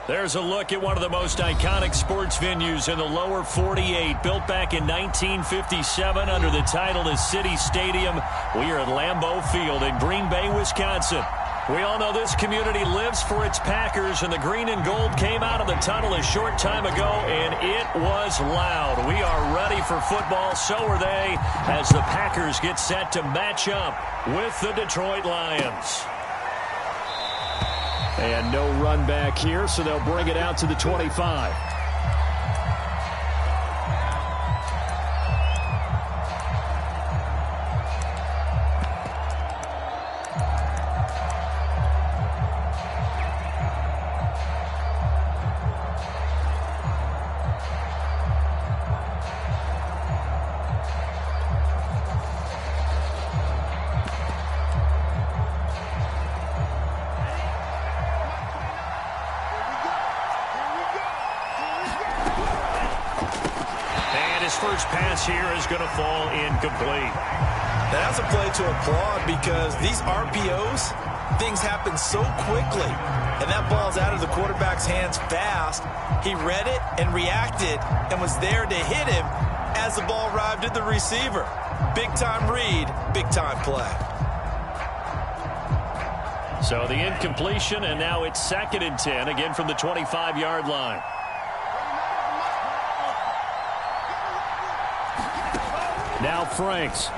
There's a look at one of the most iconic sports venues in the lower 48, built back in 1957 under the title of City Stadium. We are at Lambeau Field in Green Bay, Wisconsin. We all know this community lives for its Packers, and the green and gold came out of the tunnel a short time ago, and it was loud. We are ready for football, so are they, as the Packers get set to match up with the Detroit Lions. And no run back here, so they'll bring it out to the 25. First pass here is going to fall incomplete. That's a play to applaud because these RPOs, things happen so quickly. And that ball's out of the quarterback's hands fast. He read it and reacted and was there to hit him as the ball arrived at the receiver. Big-time read, big-time play. So the incompletion, and now it's 2nd and 10, again from the 25-yard line. Now Franks,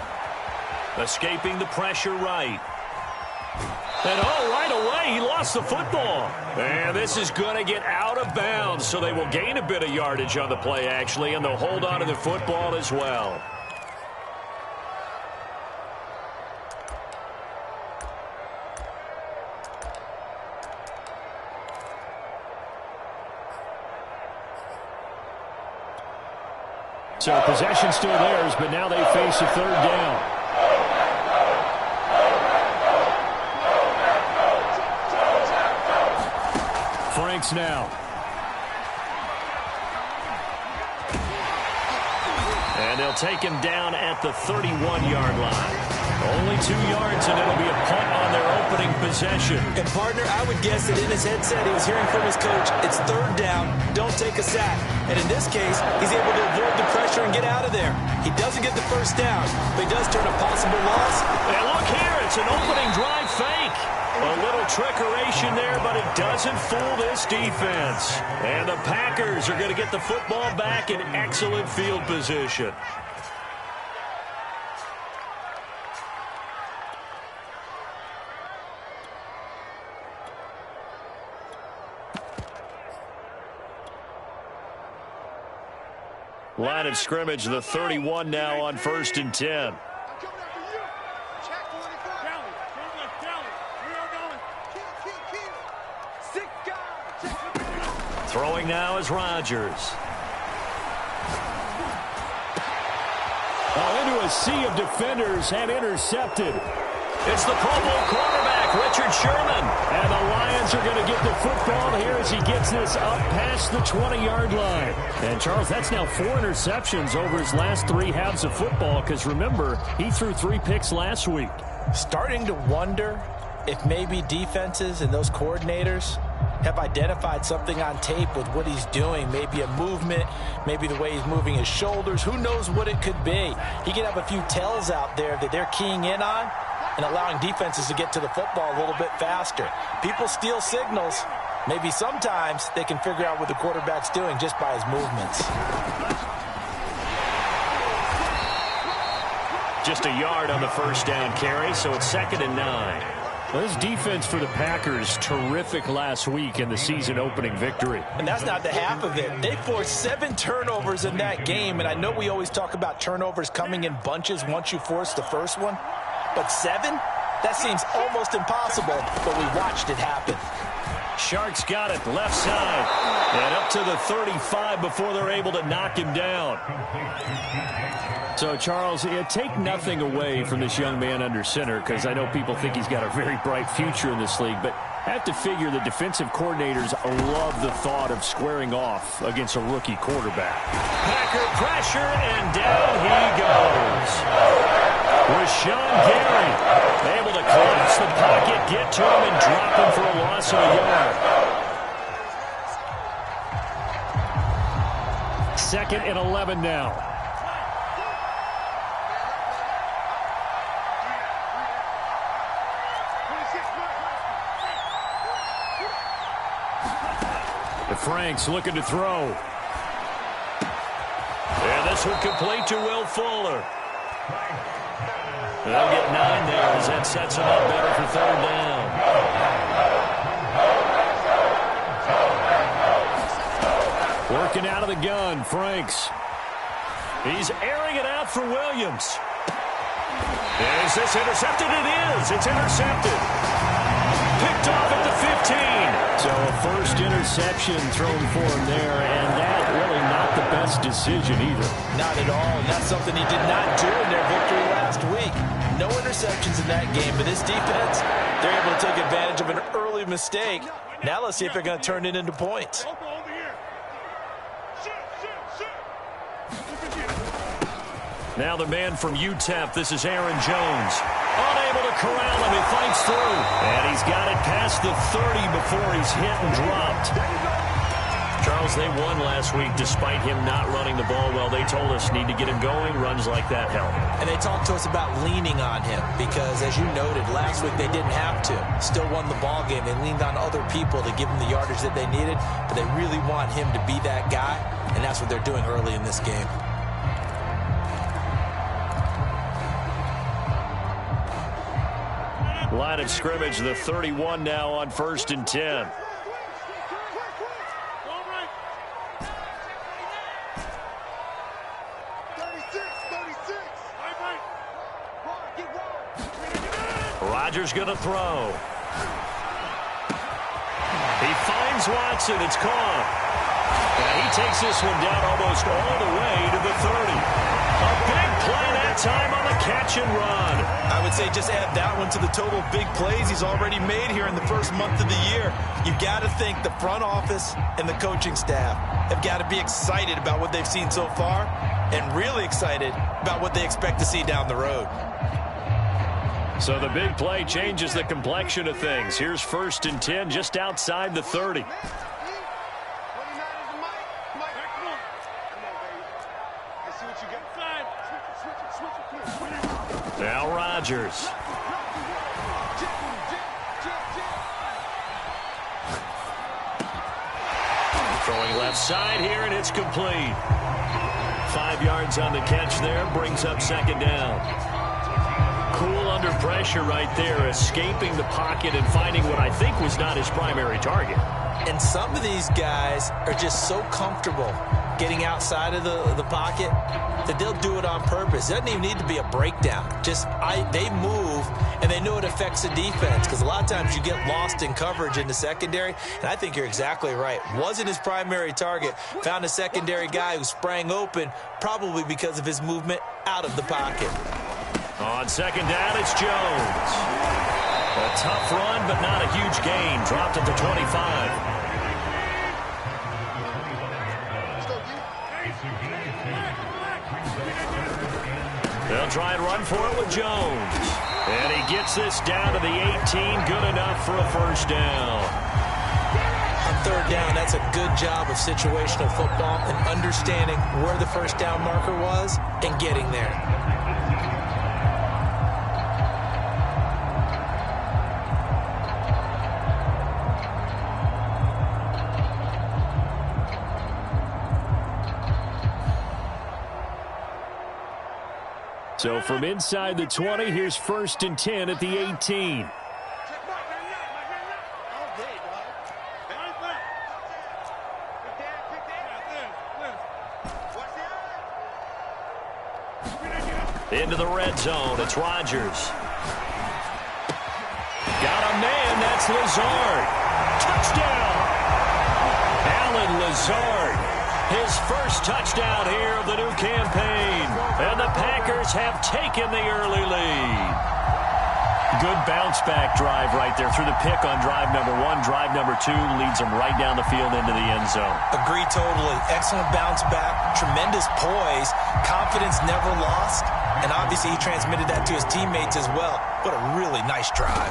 escaping the pressure right. And right away, he lost the football. And this is going to get out of bounds, so they will gain a bit of yardage on the play, actually, and they'll hold on to the football as well. So possession still theirs, but now they face a 3rd down. Franks now. And they'll take him down at the 31-yard line. Only 2 yards, and it'll be a punt on their opening possession. And, partner, I would guess that in his headset he was hearing from his coach, it's 3rd down, don't take a sack. And in this case, he's able to avoid the pressure and get out of there. He doesn't get the 1st down, but he does turn a possible loss. And look here, it's an opening drive fake. A little trickeration there, but it doesn't fool this defense. And the Packers are going to get the football back in excellent field position. Line of scrimmage, the 31 now on 1st and 10. Throwing now is Rodgers. Into a sea of defenders and intercepted. It's the Pro Bowl quarterback, Richard Sherman. And the Lions are going to get the football here as he gets this up past the 20-yard line. And, Charles, that's now 4 interceptions over his last 3 halves of football because, remember, he threw 3 picks last week. Starting to wonder if maybe defenses and those coordinators have identified something on tape with what he's doing. Maybe a movement, maybe the way he's moving his shoulders. Who knows what it could be? He could have a few tells out there that they're keying in on and allowing defenses to get to the football a little bit faster. People steal signals. Maybe sometimes they can figure out what the quarterback's doing just by his movements. Just a yard on the 1st down carry, so it's 2nd and 9. Well, this defense for the Packers, terrific last week in the season-opening victory. And that's not the half of it. They forced 7 turnovers in that game, and I know we always talk about turnovers coming in bunches once you force the first one. But 7? That seems almost impossible, but we watched it happen. Sharks got it left side and up to the 35 before they're able to knock him down. So, Charles, take nothing away from this young man under center because I know people think he's got a very bright future in this league, but I have to figure the defensive coordinators love the thought of squaring off against a rookie quarterback. Packer pressure, and down he goes. Rashawn Gary able to collapse the pocket, get to him, and drop him for a loss of a yard. 2nd and 11 now. Frank's looking to throw. And this will complete to Will Fuller. They'll get 9 there as that sets him up better for 3rd down. Working out of the gun, Franks. He's airing it out for Williams. Is this intercepted? It is. It's intercepted. Picked off at the 15. So a first interception thrown for him there, and that really not the best decision either. Not at all, and that's something he did not do in their victory last week. No interceptions in that game, but this defense, they're able to take advantage of an early mistake. Now let's see if they're going to turn it into points. Now the man from UTEP, this is Aaron Jones. Unable to corral him, he fights through. And he's got it past the 30 before he's hit and dropped. Charles, they won last week despite him not running the ball well. They told us need to get him going. Runs like that help. And they talked to us about leaning on him because, as you noted, last week they didn't have to. Still won the ball game. They leaned on other people to give them the yardage that they needed, but they really want him to be that guy, and that's what they're doing early in this game. Line of scrimmage, the 31 now on 1st and 10. Rodgers going to throw. He finds Watson. It's caught. And he takes this one down almost all the way to the 30. A big play that time on the catch and run. I would say just add that one to the total big plays he's already made here in the first month of the year. You've got to think the front office and the coaching staff have got to be excited about what they've seen so far and really excited about what they expect to see down the road. So the big play changes the complexion of things. Here's 1st and 10 just outside the 30. Now Rodgers. Throwing left side here, and it's complete. 5 yards on the catch there, brings up 2nd down. Cool under pressure right there, escaping the pocket and finding what I think was not his primary target. And some of these guys are just so comfortable getting outside of the pocket that they'll do it on purpose. It doesn't even need to be a breakdown. They move, and they know it affects the defense because a lot of times you get lost in coverage in the secondary, and I think you're exactly right. Wasn't his primary target. Found a secondary guy who sprang open, probably because of his movement out of the pocket. On 2nd down, it's Jones. A tough run, but not a huge gain. Dropped at the 25. They'll try and run for it with Jones. And he gets this down to the 18. Good enough for a 1st down. On 3rd down, that's a good job of situational football and understanding where the 1st down marker was and getting there. So from inside the 20, here's 1st and 10 at the 18. Into the red zone, it's Rodgers. Got a man, that's Lazard. Touchdown! Alan Lazard. His first touchdown here of the new campaign. And the Packers have taken the early lead. Good bounce-back drive right there through the pick on drive number 1. Drive number 2 leads them right down the field into the end zone. Agree totally. Excellent bounce-back. Tremendous poise. Confidence never lost. And obviously he transmitted that to his teammates as well. What a really nice drive.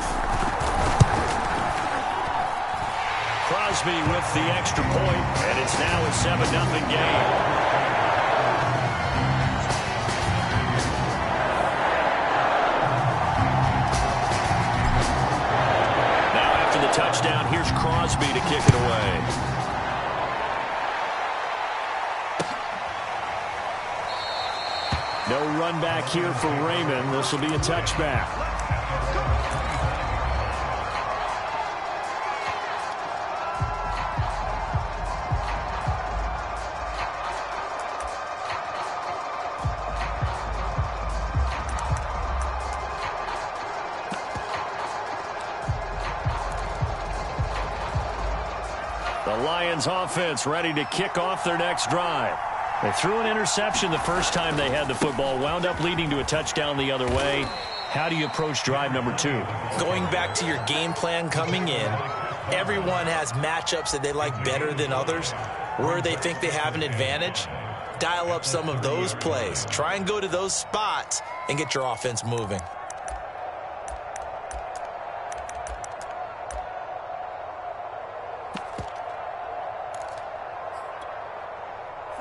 Crosby with the extra point, and it's now a 7-0 game. No run back here for Raymond. This will be a touchback. The Lions offense ready to kick off their next drive. They threw an interception the first time they had the football, wound up leading to a touchdown the other way. How do you approach drive number 2? Going back to your game plan coming in, everyone has matchups that they like better than others, where they think they have an advantage. Dial up some of those plays. Try and go to those spots and get your offense moving.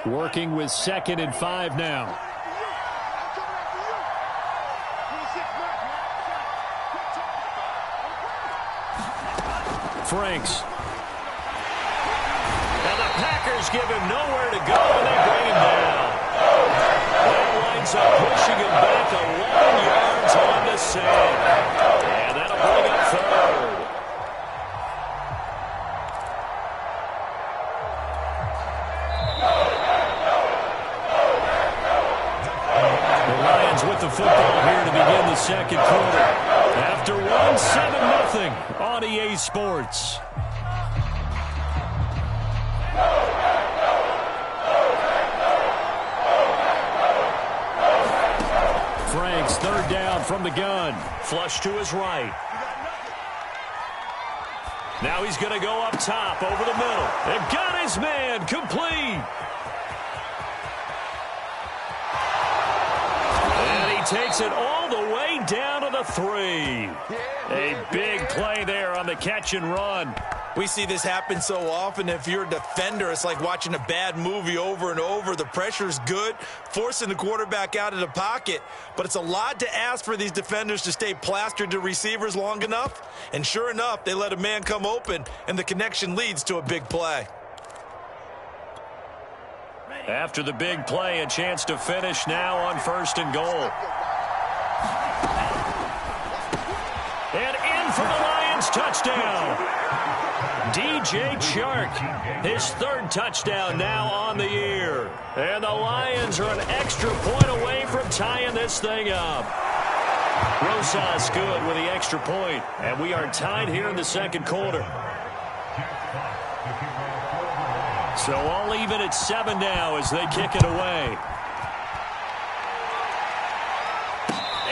Working with 2nd and 5 now. Franks. And the Packers give him nowhere to go, and they bring him down. That winds up pushing him back 11 yards on the sand. And that'll bring up 3rd. With the football here to begin the second quarter. After one, 7-0 on EA Sports. Franks, 3rd down from the gun. Flush to his right. Now he's going to go up top over the middle. They've got his man complete. Takes it all the way down to the 3. A big play there on the catch and run. We see this happen so often. If you're a defender, it's like watching a bad movie over and over. The pressure's good, forcing the quarterback out of the pocket. But it's a lot to ask for these defenders to stay plastered to receivers long enough. And sure enough, they let a man come open, and the connection leads to a big play. After the big play, a chance to finish now on 1st and goal. And in for the Lions touchdown. DJ Chark, his 3rd touchdown now on the year. And the Lions are an extra point away from tying this thing up. Rosas good with the extra point. And we are tied here in the second quarter. So all even at 7 now as they kick it away.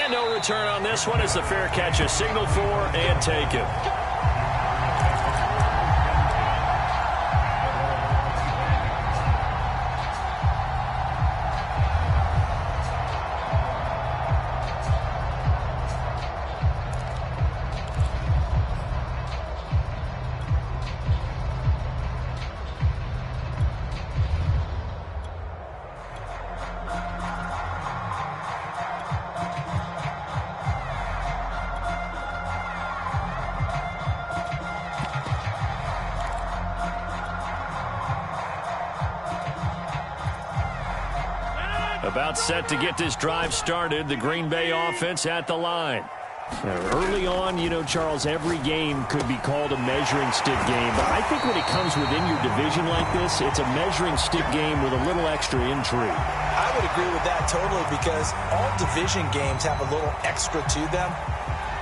And no return on this one as the fair catch is signaled for and taken. About set to get this drive started. The Green Bay offense at the line. Early on, you know, Charles, every game could be called a measuring stick game. But I think when it comes within your division like this, it's a measuring stick game with a little extra intrigue. I would agree with that totally because all division games have a little extra to them.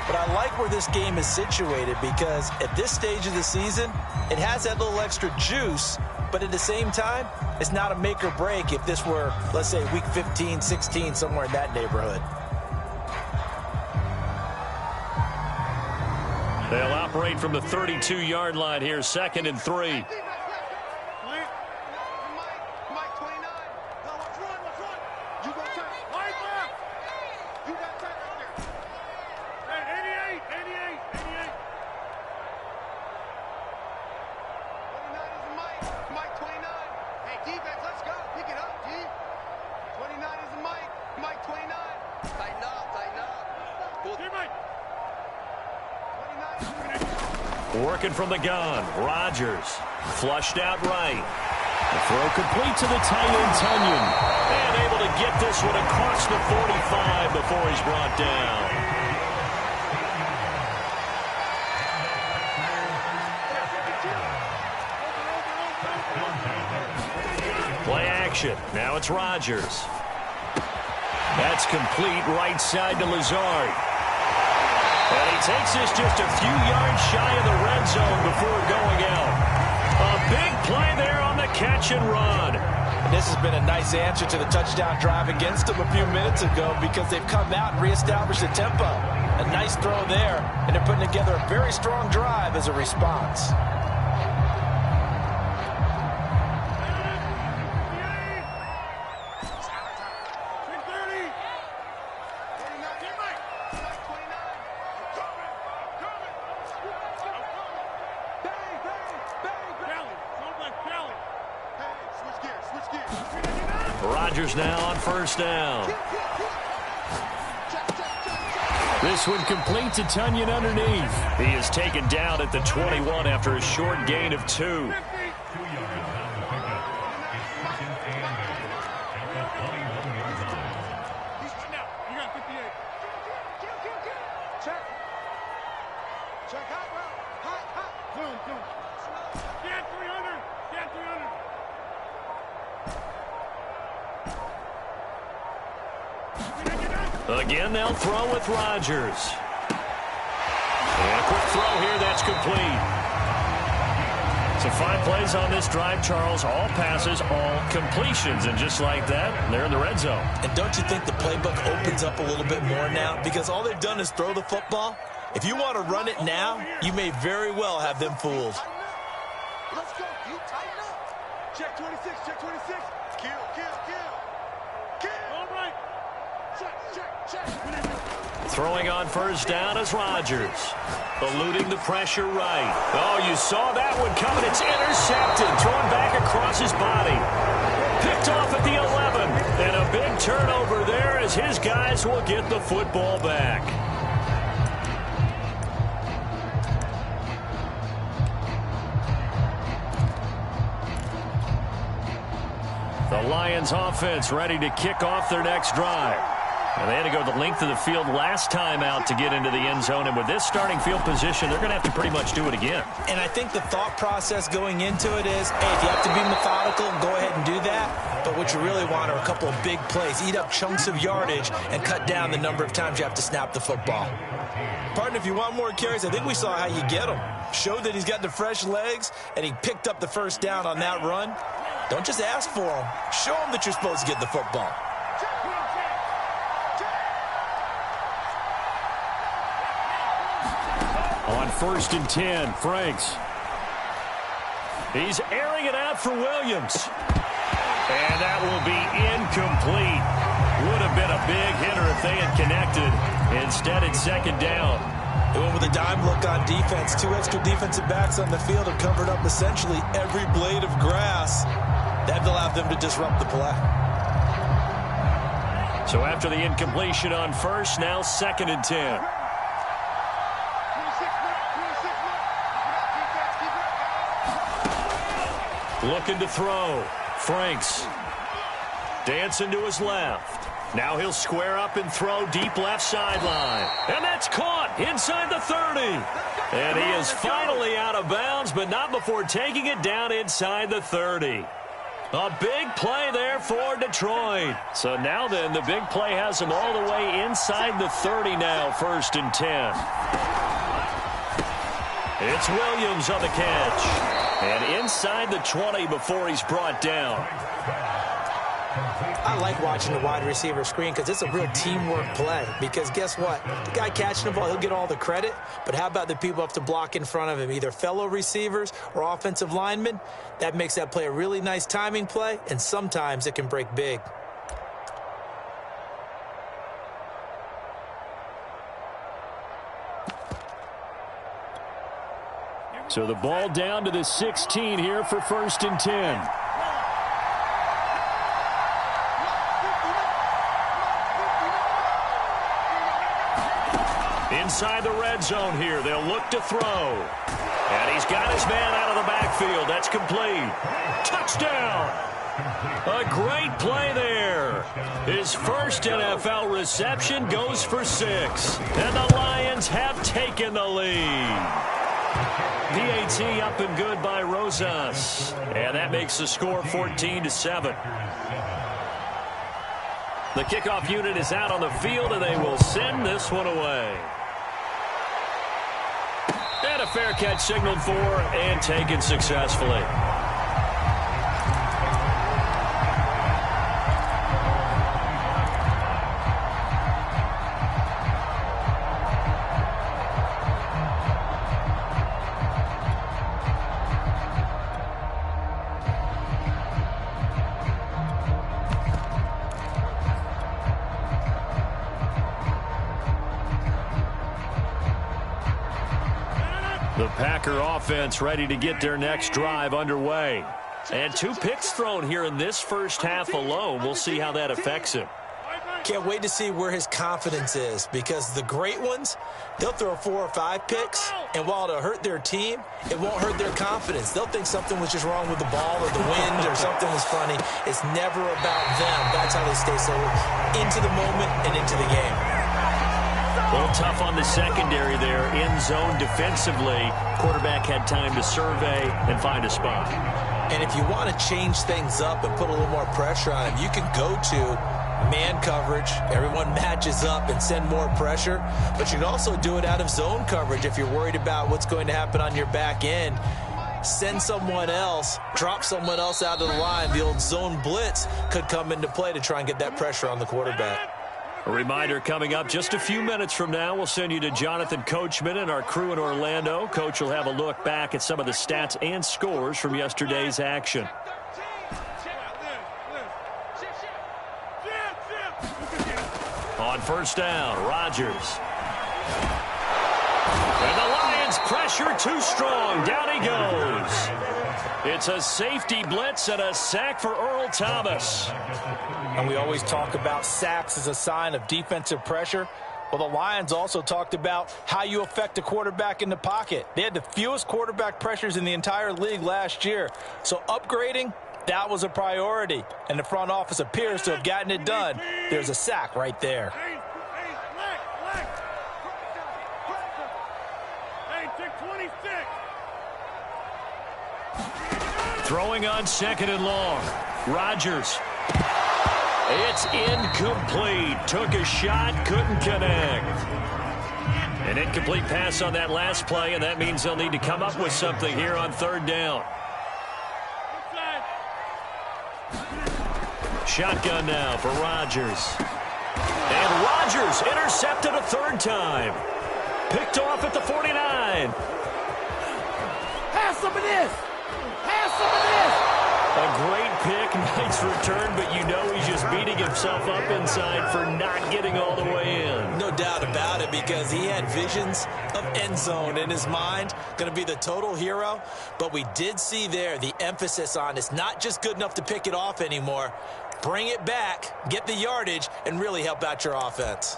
But I like where this game is situated because at this stage of the season, it has that little extra juice. But at the same time, it's not a make or break if this were, let's say, week 15, 16, somewhere in that neighborhood. They'll operate from the 32-yard line here, 2nd and 3. Working from the gun, Rodgers flushed out right. The throw complete to the tight end, Tunyon. And able to get this one across the 45 before he's brought down. Play action. Now it's Rodgers. That's complete right side to Lazard. And he takes this just a few yards shy of the red zone before going out. A big play there on the catch and run. And this has been a nice answer to the touchdown drive against them a few minutes ago because they've come out and reestablished the tempo. A nice throw there, and they're putting together a very strong drive as a response. Rodgers now on first down. This one complete to Tunyon underneath. He is taken down at the 21 after a short gain of 2. Again, they'll throw with Rodgers. And a quick throw here, that's complete. So 5 plays on this drive, Charles. All passes, all completions. And just like that, they're in the red zone. And don't you think the playbook opens up a little bit more now? Because all they've done is throw the football. If you want to run it now, you may very well have them fooled. Let's go. You tighten up. Check 26. Check 26. Kill. All right. Check. Throwing on first down is Rodgers. Eluding the pressure right. Oh, you saw that one coming. It's intercepted. Thrown back across his body. Picked off at the 11. And a big turnover there as his guys will get the football back. The Lions offense ready to kick off their next drive. And they had to go the length of the field last time out to get into the end zone. And with this starting field position, they're going to have to pretty much do it again. And I think the thought process going into it is, hey, if you have to be methodical, go ahead and do that. But what you really want are a couple of big plays. Eat up chunks of yardage and cut down the number of times you have to snap the football. Partner, if you want more carries, I think we saw how you get them. Showed that he's got the fresh legs, and he picked up the first down on that run. Don't just ask for them. Show them that you're supposed to get the football. On first and 10, Franks. He's airing it out for Williams. And that will be incomplete. Would have been a big hitter if they had connected. Instead, it's second down. They went with a dime look on defense. 2 extra defensive backs on the field have covered up essentially every blade of grass. That allowed them to disrupt the play. So after the incompletion on first, now second and 10. Looking to throw. Franks. Dancing to his left. Now he'll square up and throw deep left sideline. And that's caught inside the 30. And he is finally out of bounds, but not before taking it down inside the 30. A big play there for Detroit. So now then, the big play has him all the way inside the 30 now, first and 10. It's Williams on the catch. And inside the 20 before he's brought down. I like watching the wide receiver screen because it's a real teamwork play. Because guess what? The guy catching the ball, he'll get all the credit. But how about the people up to block in front of him, either fellow receivers or offensive linemen? That makes that play a really nice timing play, and sometimes it can break big. So the ball down to the 16 here for first and 10. Inside the red zone here, they'll look to throw. And he's got his man out of the backfield. That's complete. Touchdown! touchdown. A great play there. His first NFL reception goes for 6. And the Lions have taken the lead. PAT up and good by Rosas. And that makes the score 14-7. The kickoff unit is out on the field, and they will send this one away. And a fair catch signaled for and taken successfully. The Packer offense ready to get their next drive underway. And 2 picks thrown here in this first half alone. We'll see how that affects him. Can't wait to see where his confidence is, because the great ones, they'll throw 4 or 5 picks, and while it'll hurt their team, it won't hurt their confidence. They'll think something was just wrong with the ball or the wind or something was funny. It's never about them. That's how they stay so into the moment and into the game. A little tough on the secondary there. In zone defensively. Quarterback had time to survey and find a spot. And if you want to change things up and put a little more pressure on him, you can go to man coverage. Everyone matches up and send more pressure. But you can also do it out of zone coverage if you're worried about what's going to happen on your back end. Send someone else, drop someone else out of the line. The old zone blitz could come into play to try and get that pressure on the quarterback. A reminder coming up just a few minutes from now. We'll send you to Jonathan Coachman and our crew in Orlando. Coach will have a look back at some of the stats and scores from yesterday's action. On first down, Rodgers. And the Lions pressure too strong. Down he goes. It's a safety blitz and a sack for Earl Thomas. And we always talk about sacks as a sign of defensive pressure. Well, the Lions also talked about how you affect a quarterback in the pocket. They had the fewest quarterback pressures in the entire league last year. So upgrading, that was a priority. And the front office appears to have gotten it done. There's a sack right there. Throwing on 2nd and long. Rodgers. It's incomplete. Took a shot, couldn't connect. An incomplete pass on that last play, and that means they'll need to come up with something here on 3rd down. Shotgun now for Rodgers. And Rodgers intercepted a 3rd time. Picked off at the 49. Pass some of this. Pass some of this. A great pick, nice return, but you know he's just beating himself up inside for not getting all the way in. No doubt about it, because he had visions of end zone in his mind. Going to be the total hero. But we did see there the emphasis on it's not just good enough to pick it off anymore. Bring it back, get the yardage, and really help out your offense.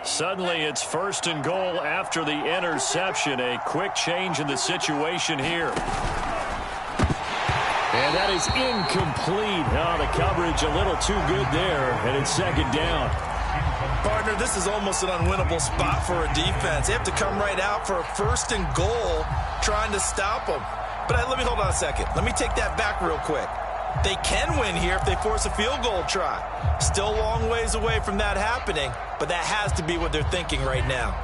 Suddenly it's 1st and goal after the interception. A quick change in the situation here. And that is incomplete. Oh, the coverage a little too good there, and it's 2nd down. Partner, this is almost an unwinnable spot for a defense. They have to come right out for a 1st and goal trying to stop them. But let me hold on a second. Let me take that back real quick. They can win here if they force a field goal try. Still a long ways away from that happening, but that has to be what they're thinking right now.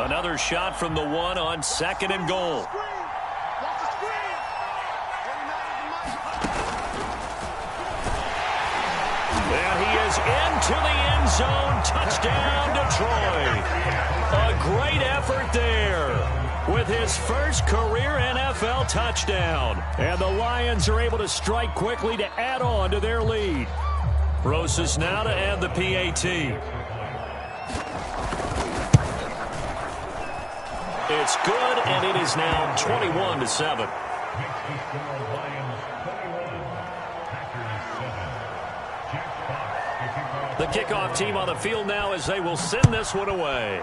Another shot from the 1 on 2nd and goal. And he is into the end zone. Touchdown, Detroit. A great effort there with his first career NFL touchdown. And the Lions are able to strike quickly to add on to their lead. Rosas now to add the PAT. It's good, and it is now 21-7. The kickoff team on the field now as they will send this one away.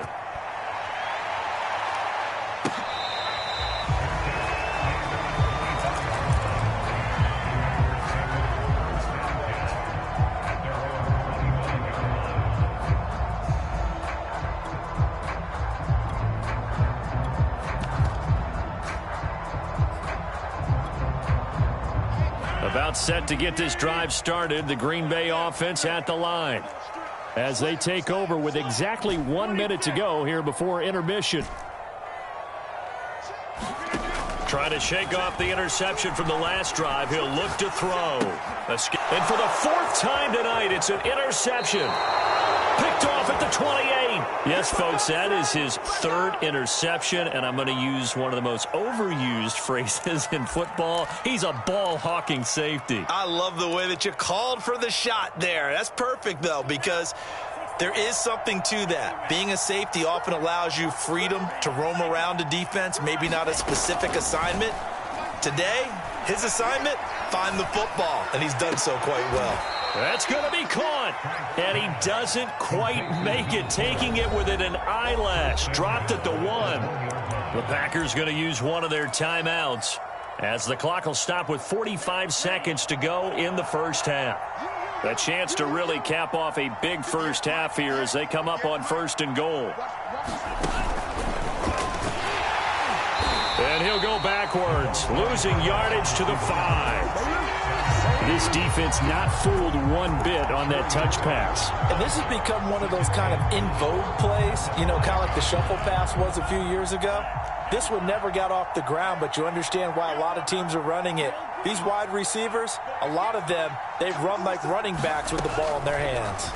About set to get this drive started, the Green Bay offense at the line as they take over with exactly 1 minute to go here before intermission. Trying to shake off the interception from the last drive. He'll look to throw. And for the fourth time tonight, it's an interception. Picked off at the 28. Yes, folks, that is his third interception, and I'm going to use one of the most overused phrases in football. He's a ball-hawking safety. I love the way that you called for the shot there. That's perfect, though, because there is something to that. Being a safety often allows you freedom to roam around a defense, maybe not a specific assignment. Today, his assignment, find the football, and he's done so quite well. That's going to be caught, and he doesn't quite make it, taking it within an eyelash. Dropped at the 1. The Packers going to use one of their timeouts as the clock will stop with 45 seconds to go in the first half. A chance to really cap off a big first half here as they come up on 1st and goal. And he'll go backwards, losing yardage to the 5. This defense not fooled one bit on that touch pass. And this has become one of those kind of in vogue plays, you know, kind of like the shuffle pass was a few years ago. This one never got off the ground, but you understand why a lot of teams are running it. These wide receivers, a lot of them, they run like running backs with the ball in their hands.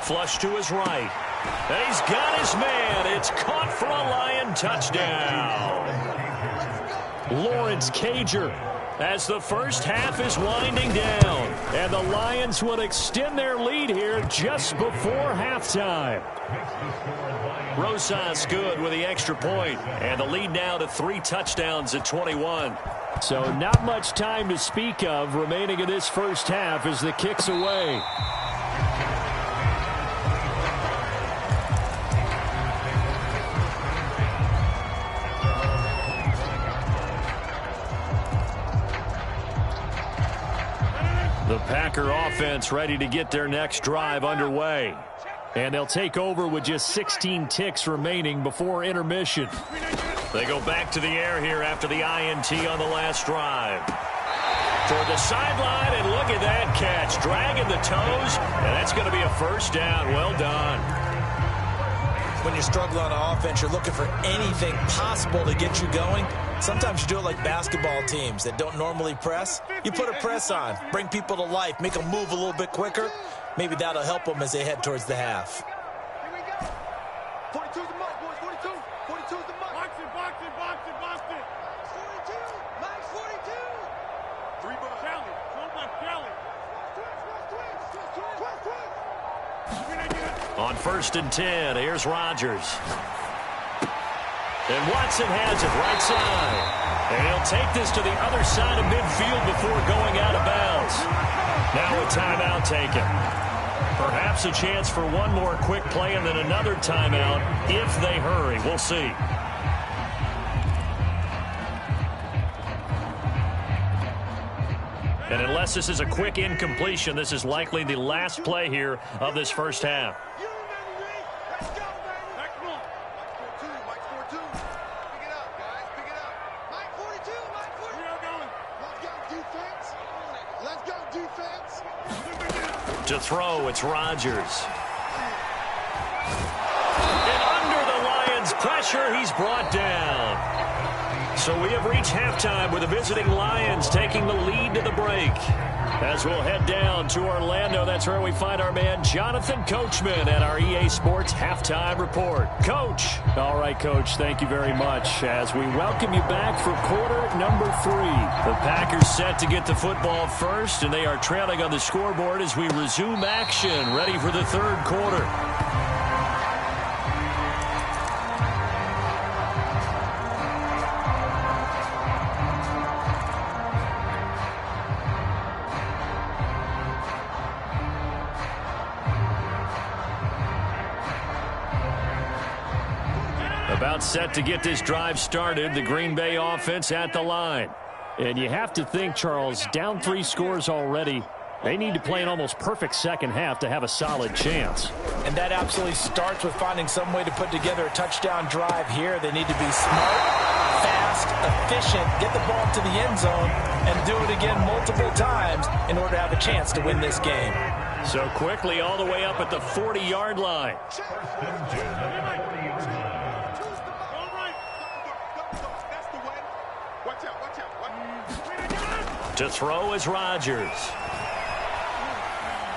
Flush to his right. And he's got his man. It's caught for a Lion touchdown. Lawrence Cager, as the first half is winding down, and the Lions will extend their lead here just before halftime. Rosas good with the extra point, and the lead now to 3 touchdowns at 21. So not much time to speak of remaining in this first half as the kick's away. The Packer offense ready to get their next drive underway. And they'll take over with just 16 ticks remaining before intermission. They go back to the air here after the INT on the last drive. Toward the sideline, and look at that catch. Dragging the toes, and that's going to be a first down. Well done. When you're struggling on offense, you're looking for anything possible to get you going. Sometimes you do it like basketball teams that don't normally press. You put a press on, bring people to life, make them move a little bit quicker. Maybe that'll help them as they head towards the half. Here we go. 42's the mark, boys. 42. 42's the mark. Box it. 42. Max 42. 3 behind. Kelly. One by Kelly. Twist. On 1st and 10, here's Rodgers. And Watson has it right side. And he'll take this to the other side of midfield before going out of bounds. Now a timeout taken. Perhaps a chance for one more quick play and then another timeout if they hurry. We'll see. And unless this is a quick incompletion, this is likely the last play here of this first half. Let's go, baby. Mike 42. Pick it up, guys. Pick it up. Mike 42. We are going. Let's go, defense. To throw, it's Rodgers. And under the Lions' pressure, he's brought down. So we have reached halftime with the visiting Lions taking the lead to the break. As we'll head down to Orlando, that's where we find our man Jonathan Coachman at our EA Sports Halftime Report. Coach. All right, Coach, thank you very much. As we welcome you back for quarter number 3. The Packers set to get the football first, and they are trailing on the scoreboard as we resume action, ready for the third quarter. About set to get this drive started. The Green Bay offense at the line. And you have to think, Charles, down 3 scores already. They need to play an almost perfect second half to have a solid chance. And that absolutely starts with finding some way to put together a touchdown drive here. They need to be smart, fast, efficient, get the ball to the end zone, and do it again multiple times in order to have a chance to win this game. So quickly all the way up at the 40-yard line. To throw is Rodgers.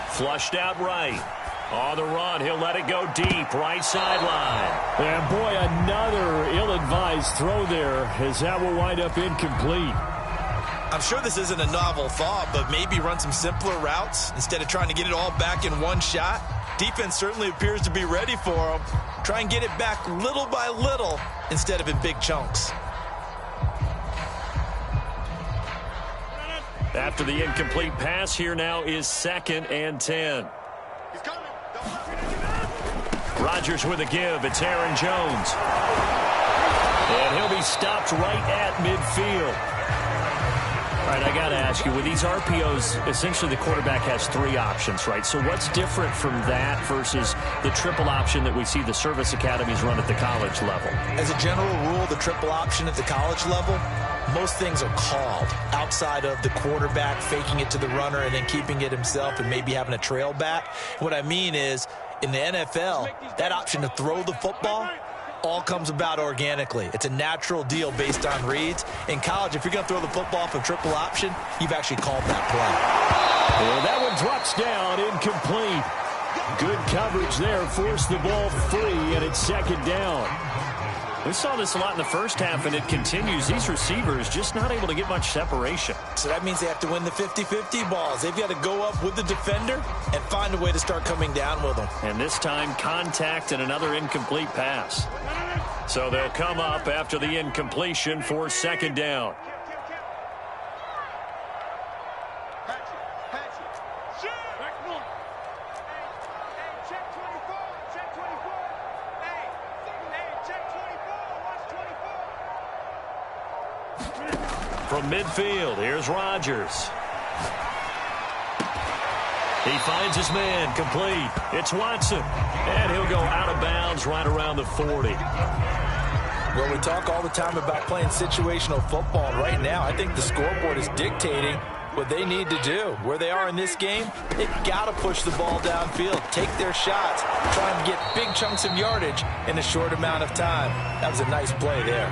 Flushed out right. On the run, he'll let it go deep, right sideline. And boy, another ill-advised throw there, as that will wind up incomplete. I'm sure this isn't a novel thought, but maybe run some simpler routes instead of trying to get it all back in one shot. Defense certainly appears to be ready for him. Try and get it back little by little instead of in big chunks. After the incomplete pass, here now is 2nd and 10. Rodgers with a give. It's Aaron Jones. And he'll be stopped right at midfield. All right, I got to ask you, with these RPOs, essentially the quarterback has 3 options, right? So what's different from that versus the triple option that we see the service academies run at the college level? As a general rule, the triple option at the college level, most things are called outside of the quarterback faking it to the runner and then keeping it himself and maybe having a trail back. What I mean is, in the NFL, that option to throw the football all comes about organically. It's a natural deal based on reads. In college, if you're going to throw the football from triple option, you've actually called that play. Well, that one drops down, incomplete. Good coverage there, forced the ball free, and it's 2nd down. We saw this a lot in the first half, and it continues. These receivers just not able to get much separation. So that means they have to win the 50-50 balls. They've got to go up with the defender and find a way to start coming down with them. And this time, contact and another incomplete pass. So they'll come up after the incompletion for 2nd down. From midfield, here's Rodgers. He finds his man, complete. It's Watson, and he'll go out of bounds right around the 40. Well, we talk all the time about playing situational football, and right now I think the scoreboard is dictating what they need to do. Where they are in this game, they've got to push the ball downfield, take their shots, try and get big chunks of yardage in a short amount of time. That was a nice play there.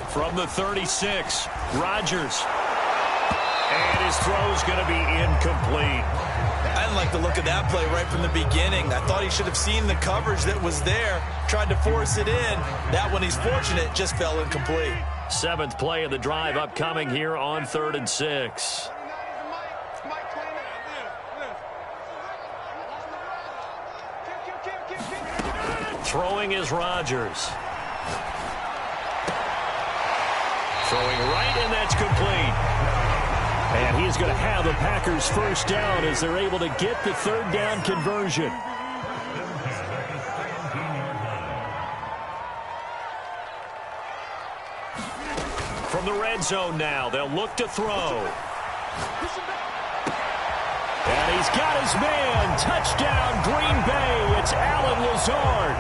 From the 36, Rodgers. And his throw's going to be incomplete. I didn't like the look of that play right from the beginning. I thought he should have seen the coverage that was there, tried to force it in. That one, he's fortunate, just fell incomplete. 7th play of the drive upcoming here on 3rd and 6. Throwing is Rodgers. Throwing right, and that's complete. And he's going to have the Packers first down as they're able to get the 3rd down conversion. From the red zone now, they'll look to throw. And he's got his man. Touchdown, Green Bay. It's Allen Lazard.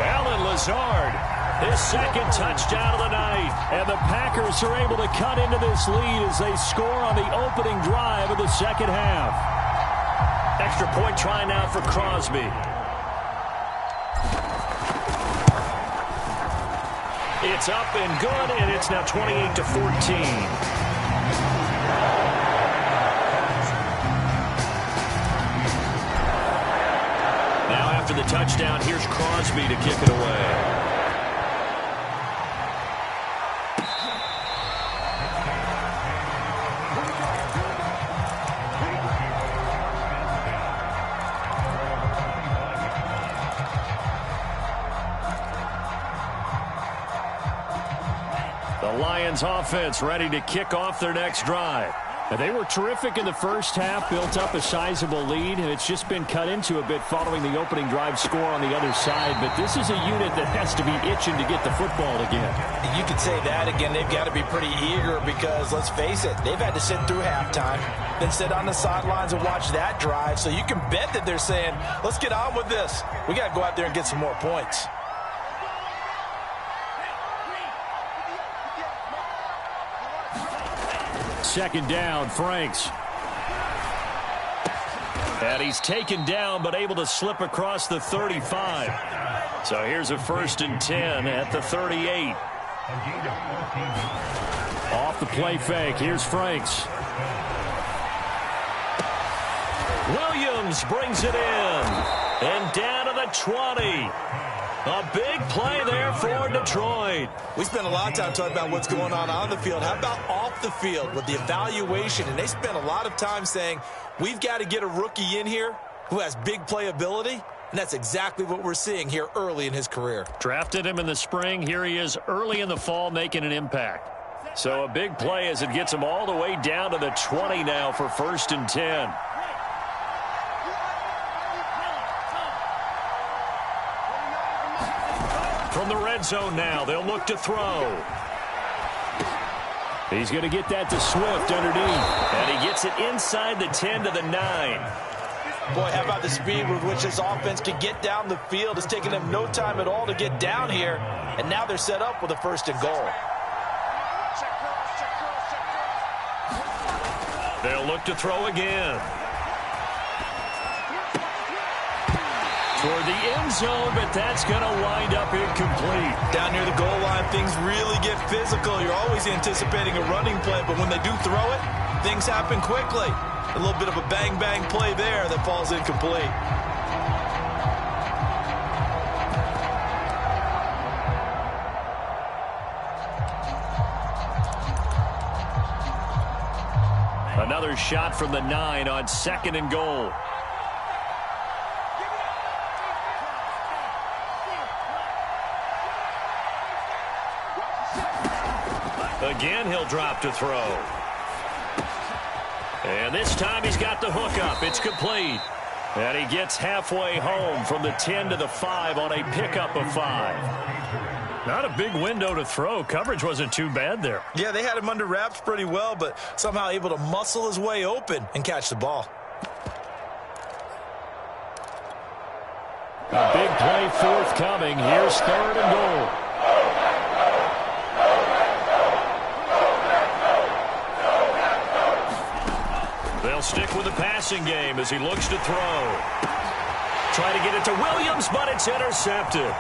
Allen Lazard, his 2nd touchdown of the night. And the Packers are able to cut into this lead as they score on the opening drive of the 2nd half. Extra point try now for Crosby. It's up and good, and it's now 28-14. After the touchdown, here's Crosby to kick it away. The Lions offense ready to kick off their next drive. They were terrific in the first half, built up a sizable lead, and it's just been cut into a bit following the opening drive score on the other side. But this is a unit that has to be itching to get the football again. You could say that again. They've got to be pretty eager because, let's face it, they've had to sit through halftime, then sit on the sidelines and watch that drive. So you can bet that they're saying, let's get on with this. We got to go out there and get some more points. Second down, Franks. And he's taken down but able to slip across the 35. So here's a 1st and 10 at the 38. Off the play fake, here's Franks. Williams brings it in. And down to the 20. A big play there for Detroit. We spent a lot of time talking about what's going on the field. How about off the field with the evaluation? And they spent a lot of time saying, we've got to get a rookie in here who has big playability. And that's exactly what we're seeing here early in his career. Drafted him in the spring. Here he is early in the fall making an impact. So a big play as it gets him all the way down to the 20 now for 1st and 10. From the red zone now, they'll look to throw. He's going to get that to Swift underneath. And he gets it inside the 10 to the 9. Boy, how about the speed with which this offense can get down the field? It's taken them no time at all to get down here. And now they're set up with a 1st and goal. They'll look to throw again. Toward the end zone, but that's going to wind up incomplete. Down near the goal line, things really get physical. You're always anticipating a running play, but when they do throw it, things happen quickly. A little bit of a bang-bang play there that falls incomplete. Another shot from the 9 on 2nd and goal. Again, he'll drop to throw. And this time he's got the hook up. It's complete. And he gets halfway home from the 10 to the 5 on a pickup of 5. Not a big window to throw. Coverage wasn't too bad there. Yeah, they had him under wraps pretty well, but somehow able to muscle his way open and catch the ball. A big play forthcoming. Here's 3rd and goal. They'll stick with the passing game as he looks to throw. Try to get it to Williams, but it's intercepted.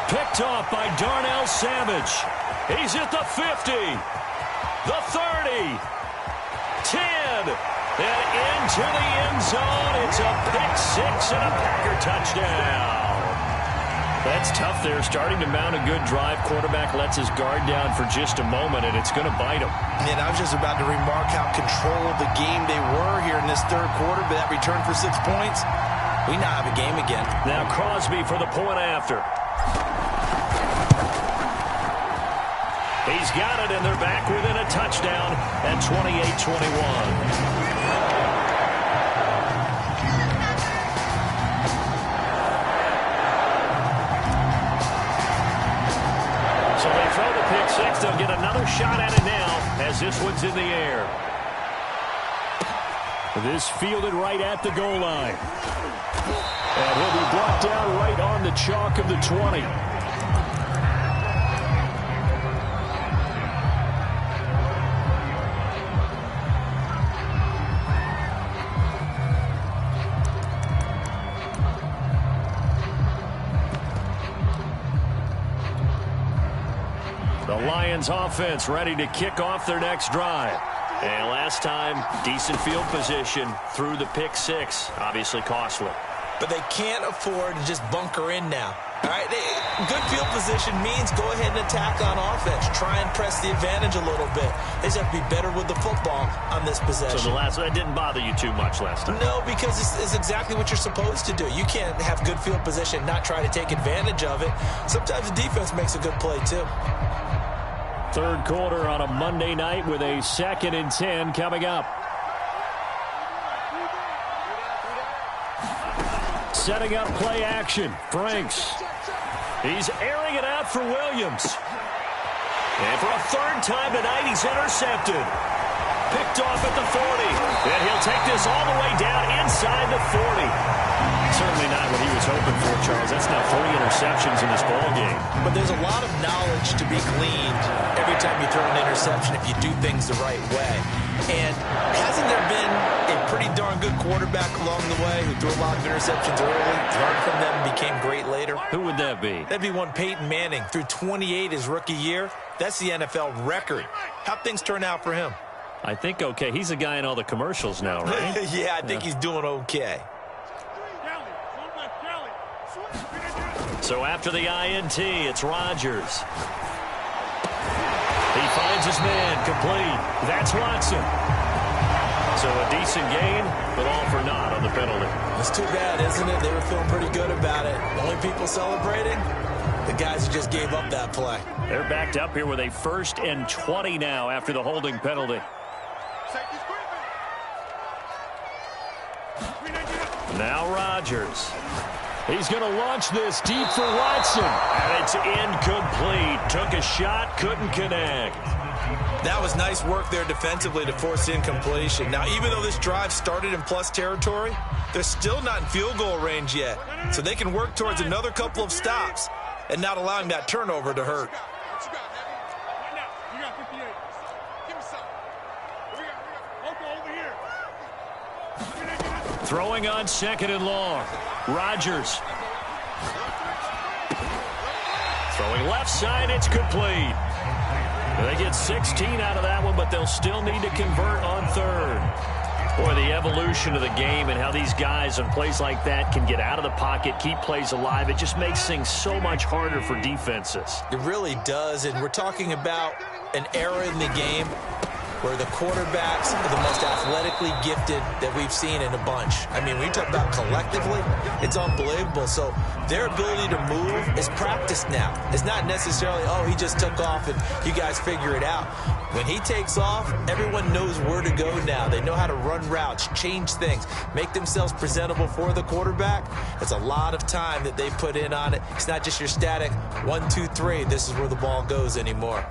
Picked off by Darnell Savage. He's at the 50, the 30, 10, and into the end zone. It's a pick 6 and a Packer touchdown. That's tough there, starting to mount a good drive. Quarterback lets his guard down for just a moment, and it's going to bite him. And I was just about to remark how controlled the game they were here in this 3rd quarter, but that return for 6 points, we now have a game again. Now Crosby for the point after. He's got it, and they're back within a touchdown at 28-21. They'll get another shot at it now as this one's in the air. This fielded right at the goal line. And he'll be brought down right on the chalk of the 20. The Lions offense ready to kick off their next drive. And last time, decent field position through the pick 6. Obviously costly. But they can't afford to just bunker in now. All right, good field position means go ahead and attack on offense. Try and press the advantage a little bit. They just have to be better with the football on this possession. So that didn't bother you too much last time? No, because it's exactly what you're supposed to do. You can't have good field position, not try to take advantage of it. Sometimes the defense makes a good play, too. Third quarter on a Monday night with a 2nd and 10 coming up. Setting up play action. Franks. He's airing it out for Williams. And for a 3rd time tonight, he's intercepted. Picked off at the 40. And he'll take this all the way down inside the 40. Certainly not what he was hoping for, Charles. That's now 3 interceptions in this ballgame. But there's a lot of knowledge to be gleaned every time you throw an interception if you do things the right way. And hasn't there been a pretty darn good quarterback along the way who threw a lot of interceptions early, learned from them, and became great later? Who would that be? That'd be one Peyton Manning. Threw 28 his rookie year. That's the NFL record. How'd things turn out for him? I think okay. He's a guy in all the commercials now, right? Yeah, I think he's doing okay. So after the INT, it's Rodgers. He finds his man, complete. That's Watson. So a decent gain, but all for naught on the penalty. It's too bad, isn't it? They were feeling pretty good about it. Only people celebrating, the guys who just gave up that play. They're backed up here with a 1st and 20 now after the holding penalty. Now Rodgers. He's going to launch this deep for Watson. And it's incomplete. Took a shot, couldn't connect. That was nice work there defensively to force incompletion. Now, even though this drive started in plus territory, they're still not in field goal range yet. So they can work towards another couple of stops and not allowing that turnover to hurt. Throwing on 2nd and long. Rodgers. Throwing left side, it's complete. They get 16 out of that one, but they'll still need to convert on 3rd. Boy, the evolution of the game and how these guys on plays like that can get out of the pocket, keep plays alive, it just makes things so much harder for defenses. It really does, and we're talking about an era in the game where the quarterbacks are the most athletically gifted that we've seen in a bunch. I mean, when you talk about collectively, it's unbelievable. So their ability to move is practiced now. It's not necessarily, oh, he just took off and you guys figure it out. When he takes off, everyone knows where to go now. They know how to run routes, change things, make themselves presentable for the quarterback. It's a lot of time that they put in on it. It's not just your static 1, 2, 3, this is where the ball goes anymore.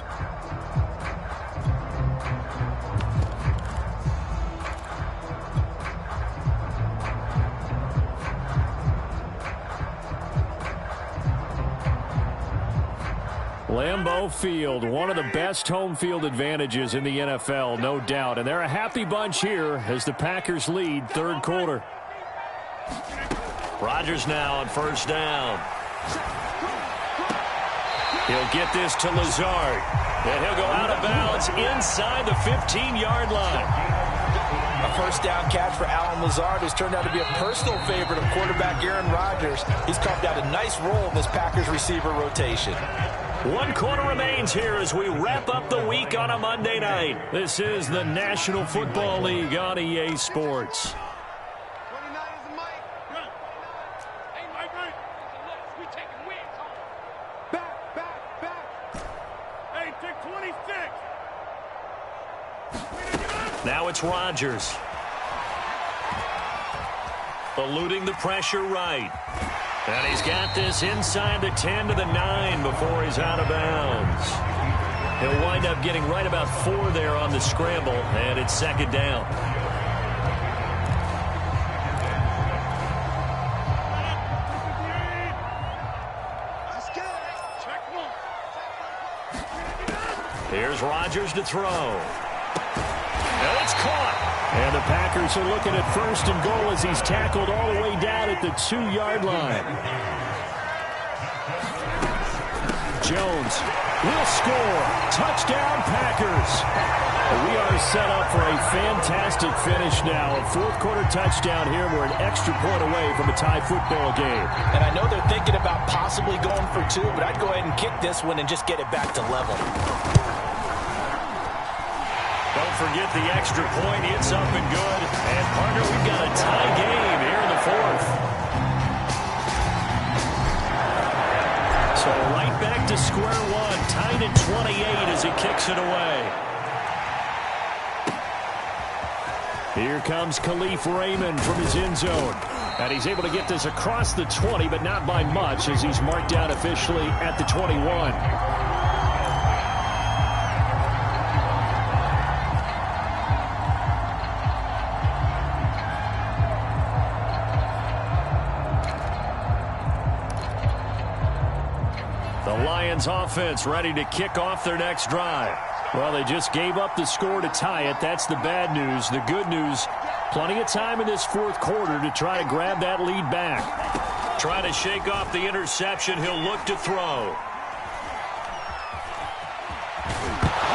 Lambeau Field, one of the best home field advantages in the NFL, no doubt. And they're a happy bunch here as the Packers lead 3rd quarter. Rodgers now on 1st down. He'll get this to Lazard. And he'll go out of bounds inside the 15-yard line. A 1st down catch for Allen Lazard, who's turned out to be a personal favorite of quarterback Aaron Rodgers. He's carved out a nice role in this Packers receiver rotation. 1 quarter remains here as we wrap up the week on a Monday night. This is the National Football League on EA Sports. 29 is the mic. Hey, Mike. We taking wins home. Back. Hey, take 26. Now it's Rodgers. Eluding the pressure right. And he's got this inside the 10 to the 9 before he's out of bounds. He'll wind up getting right about 4 there on the scramble, and it's 2nd down. Here's Rodgers to throw. And it's caught. And the Packers are looking at 1st and goal as he's tackled all the way down at the 2-yard line. Jones will score. Touchdown, Packers. We are set up for a fantastic finish now. A 4th quarter touchdown here. We're an extra point away from a tie football game. And I know they're thinking about possibly going for 2, but I'd go ahead and kick this one and just get it back to level. Don't forget the extra point. It's up and good. And, partner, we've got a tie game here in the 4th. So right back to square one, tied at 28 as he kicks it away. Here comes Khalif Raymond from his end zone. And he's able to get this across the 20, but not by much as he's marked down officially at the 21. The Lions offense ready to kick off their next drive. Well, they just gave up the score to tie it. That's the bad news. The good news, plenty of time in this fourth quarter to try to grab that lead back. Trying to shake off the interception. He'll look to throw.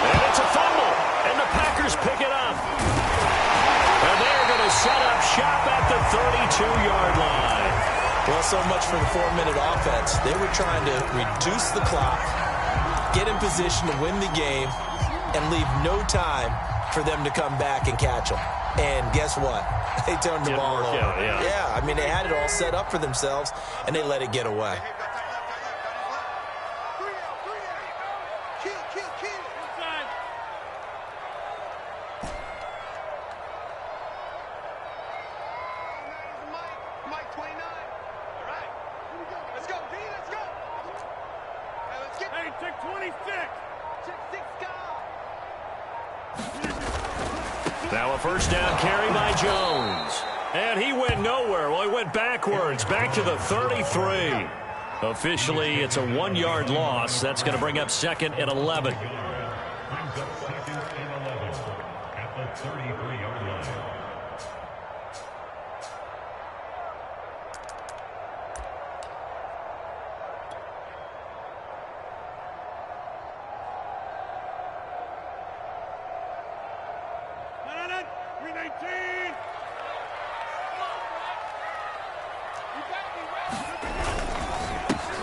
And it's a fumble. And the Packers pick it up. And they're going to set up shop at the 32-yard line. Well, so much for the 4-minute offense. They were trying to reduce the clock, get in position to win the game, and leave no time for them to come back and catch them. And guess what? They turned the ball over. Yeah, I mean, they had it all set up for themselves, and they let it get away. Now a first down carry by Jones. And he went nowhere. Well, he went backwards, back to the 33. Officially, it's a 1-yard loss. That's going to bring up second and 11. At the 33-yard line.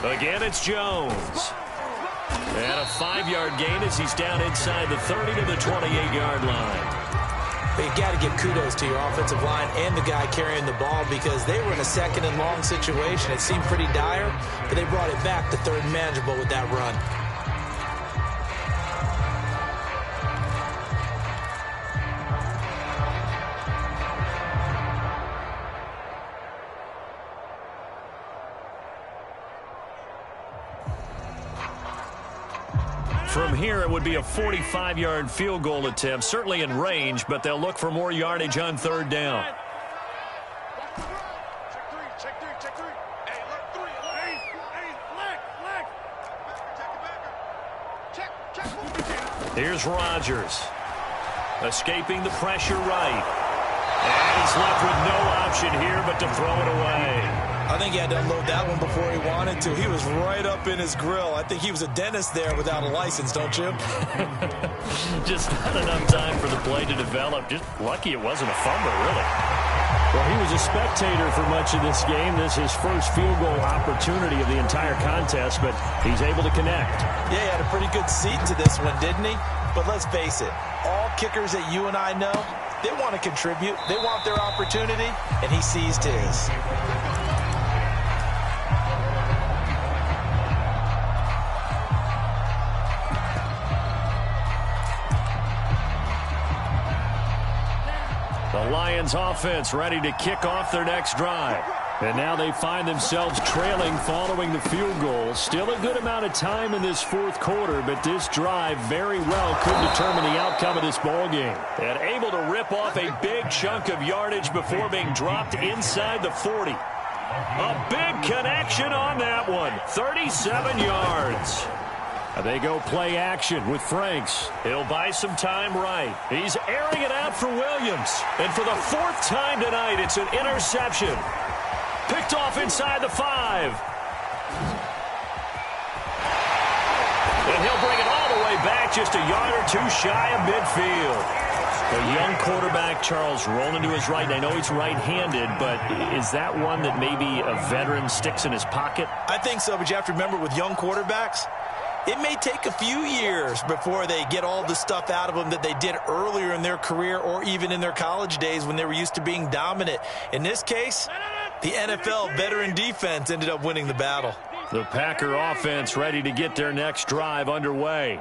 Again, it's Jones. And a 5-yard gain as he's down inside the 30 to the 28-yard line. But you got to give kudos to your offensive line and the guy carrying the ball because they were in a second and long situation. It seemed pretty dire, but they brought it back to third and manageable with that run. From here, it would be a 45-yard field goal attempt, certainly in range, but they'll look for more yardage on third down. Here's Rodgers, escaping the pressure right. And he's left with no option here but to throw it away. I think he had to unload that one before he wanted to. He was right up in his grill. I think he was a dentist there without a license, don't you? Just not enough time for the play to develop. Just lucky it wasn't a fumble, really. Well, he was a spectator for much of this game. This is his first field goal opportunity of the entire contest, but he's able to connect. Yeah, he had a pretty good seat to this one, didn't he? But let's face it, all kickers that you and I know, they want to contribute. They want their opportunity, and he seized his. The Lions offense ready to kick off their next drive. And now they find themselves trailing following the field goal. Still a good amount of time in this fourth quarter, but this drive very well could determine the outcome of this ball game. And able to rip off a big chunk of yardage before being dropped inside the 40. A big connection on that one. 37 yards. They go play action with Franks. He'll buy some time right. He's airing it out for Williams. And for the fourth time tonight, it's an interception. Picked off inside the 5. And he'll bring it all the way back just a yard or two shy of midfield. A young quarterback, Charles, rolling to his right. I know he's right-handed, but is that one that maybe a veteran sticks in his pocket? I think so, but you have to remember with young quarterbacks, it may take a few years before they get all the stuff out of them that they did earlier in their career or even in their college days when they were used to being dominant. In this case, the NFL veteran defense ended up winning the battle. The Packer offense ready to get their next drive underway.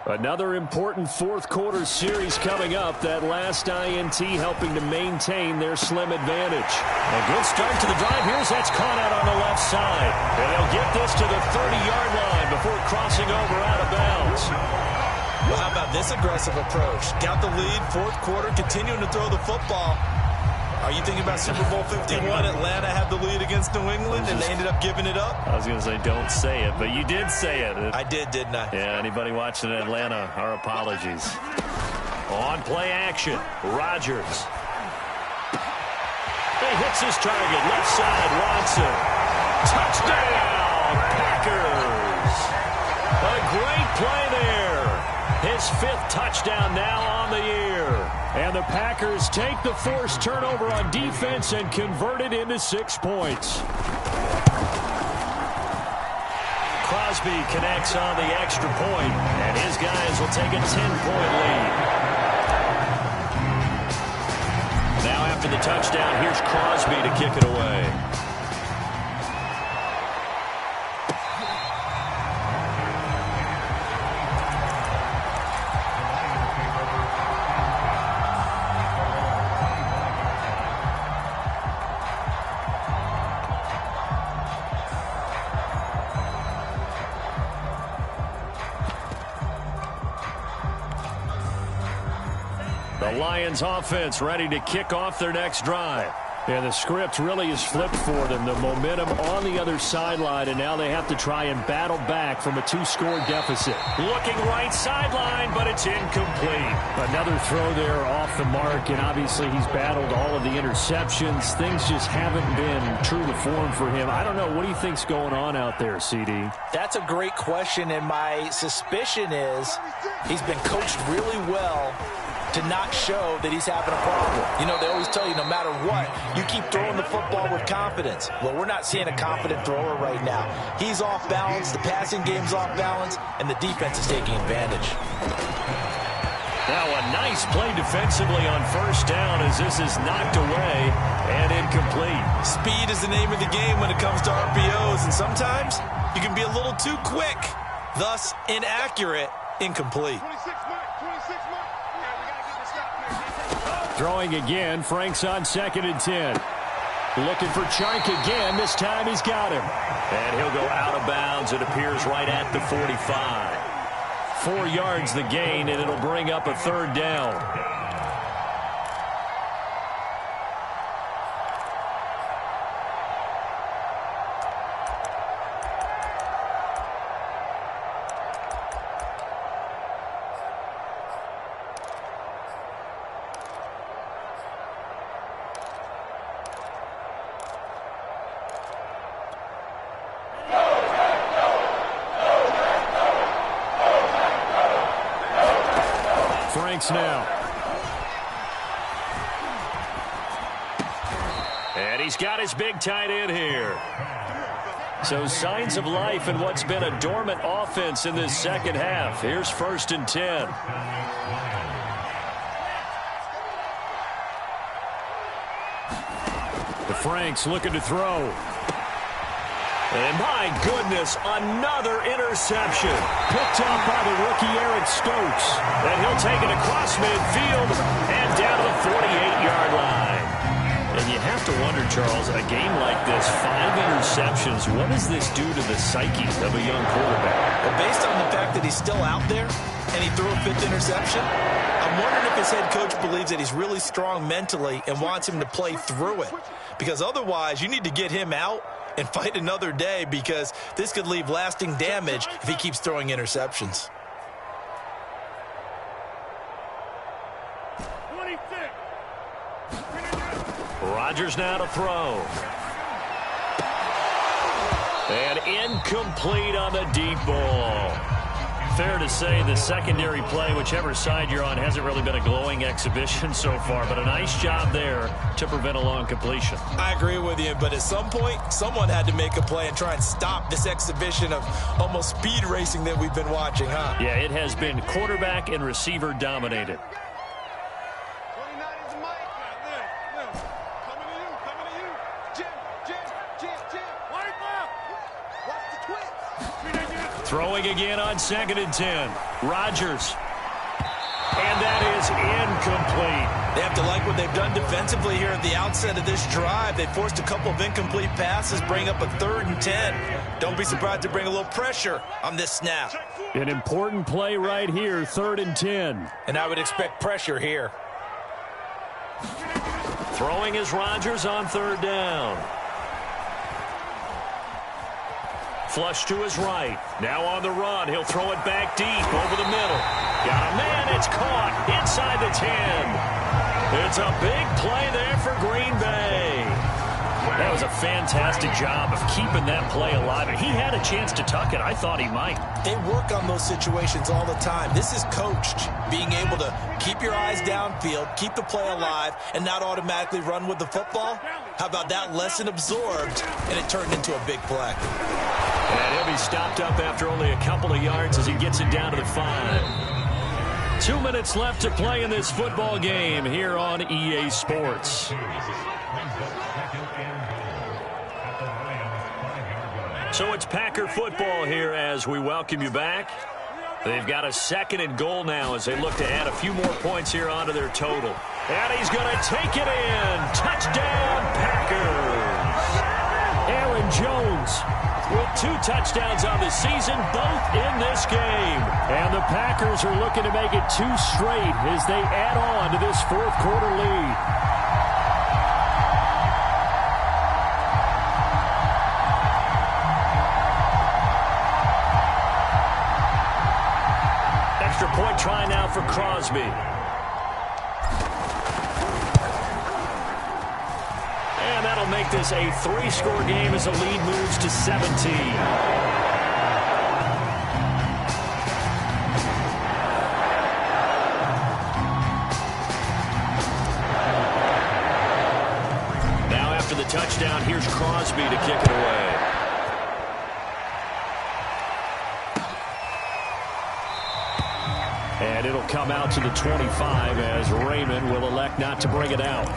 Another important fourth quarter series coming up. That last INT helping to maintain their slim advantage. A good start to the drive. Here's that's caught out on the left side. And they'll get this to the 30-yard line before crossing over out of bounds. Well, how about this aggressive approach? Got the lead, fourth quarter, continuing to throw the football. Are you thinking about Super Bowl 51? Atlanta had the lead against New England, and they ended up giving it up? I was going to say don't say it, but you did say it. I did, didn't I? Yeah, anybody watching in Atlanta, our apologies. On play action, Rodgers. He hits his target, left side, Watson. Touchdown, Packers. A great play there. His fifth touchdown now on the year. And the Packers take the forced turnover on defense and convert it into 6 points. Crosby connects on the extra point, and his guys will take a 10-point lead. Now after the touchdown, here's Crosby to kick it away. The Lions offense ready to kick off their next drive. And the script really is flipped for them. The momentum on the other sideline, and now they have to try and battle back from a 2-score deficit. Looking right sideline, but it's incomplete. Another throw there off the mark, and obviously he's battled all of the interceptions. Things just haven't been true to form for him. I don't know. What do you think's going on out there, CD? That's a great question, and my suspicion is he's been coached really well to not show that he's having a problem. You know, they always tell you no matter what, you keep throwing the football with confidence. Well, we're not seeing a confident thrower right now. He's off balance, the passing game's off balance, and the defense is taking advantage. Now a nice play defensively on first down as this is knocked away and incomplete. Speed is the name of the game when it comes to RPOs, and sometimes you can be a little too quick, thus inaccurate, incomplete. 26 mark, 26 mark. Throwing again, Frank's on 2nd and 10. Looking for Chark again. This time he's got him. And he'll go out of bounds. It appears right at the 45. 4 yards the gain, and it'll bring up a 3rd down. Now. And he's got his big tight end here. So signs of life in what's been a dormant offense in this second half. Here's 1st and 10. The Franks looking to throw. And my goodness, another interception. Picked up by the rookie Eric Stokes. And he'll take it across midfield and down to the 48-yard line. And you have to wonder, Charles, a game like this, 5 interceptions, what does this do to the psyche of a young quarterback? Well, based on the fact that he's still out there and he threw a 5th interception, I'm wondering if his head coach believes that he's really strong mentally and wants him to play through it. Because otherwise, you need to get him out and fight another day, because this could leave lasting damage if he keeps throwing interceptions. 26. Rodgers now to throw. And incomplete on the deep ball. Fair to say the secondary play, whichever side you're on, hasn't really been a glowing exhibition so far, but a nice job there to prevent a long completion. I agree with you, but at some point, someone had to make a play and try and stop this exhibition of almost speed racing that we've been watching, huh? Yeah, it has been quarterback and receiver dominated. 29 is the mic. Live. Coming to you. Jim. White left. Watch the twist. Throwing again on 2nd and 10. Rodgers. And that is incomplete. They have to like what they've done defensively here at the outset of this drive. They forced a couple of incomplete passes, bring up a 3rd and 10. Don't be surprised to bring a little pressure on this snap. An important play right here, 3rd and 10. And I would expect pressure here. Throwing is Rodgers on 3rd down. Flush to his right. Now on the run. He'll throw it back deep over the middle. Got a man. It's caught inside the 10. It's a big play there for Green Bay. That was a fantastic job of keeping that play alive. He had a chance to tuck it. I thought he might. They work on those situations all the time. This is coached, being able to keep your eyes downfield, keep the play alive, and not automatically run with the football. How about that lesson absorbed, and it turned into a big play. And he'll be stopped up after only a couple of yards as he gets it down to the 5. 2 minutes left to play in this football game here on EA Sports. So it's Packer football here as we welcome you back. They've got a 2nd and goal now as they look to add a few more points here onto their total. And he's going to take it in. Touchdown, Packers. Aaron Jones with 2 touchdowns on the season, both in this game. And the Packers are looking to make it 2 straight as they add on to this 4th quarter lead. Extra point try now for Crosby. And that'll make this a 3-score game as the lead moves to 17. Now after the touchdown, here's Crosby to kick it away. And it'll come out to the 25 as Raymond will elect not to bring it out.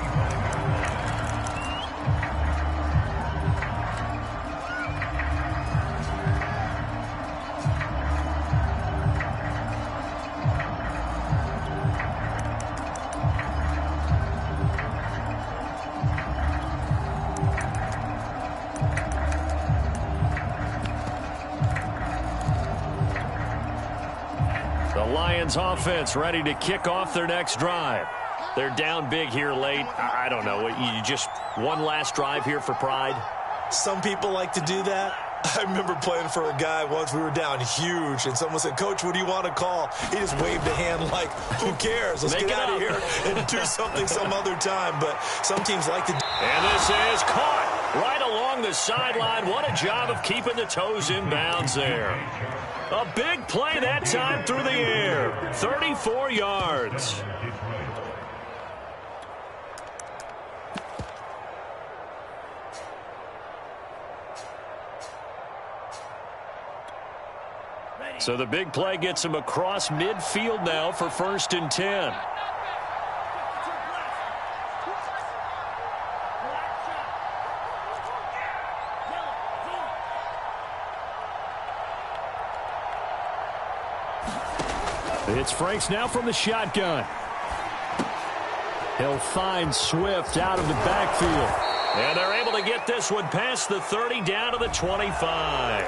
Offense ready to kick off their next drive. They're down big here late. I don't know. You just one last drive here for pride? Some people like to do that. I remember playing for a guy once. We were down huge, and someone said, "Coach, what do you want to call?" He just waved a hand like, who cares? Let's get out of here and do something some other time. But some teams like to. And this is caught right along the sideline. What a job of keeping the toes in bounds there. A big play that time through the air. 34 yards. So the big play gets him across midfield now for 1st and 10. It's Franks now from the shotgun. He'll find Swift out of the backfield. And they're able to get this one past the 30 down to the 25.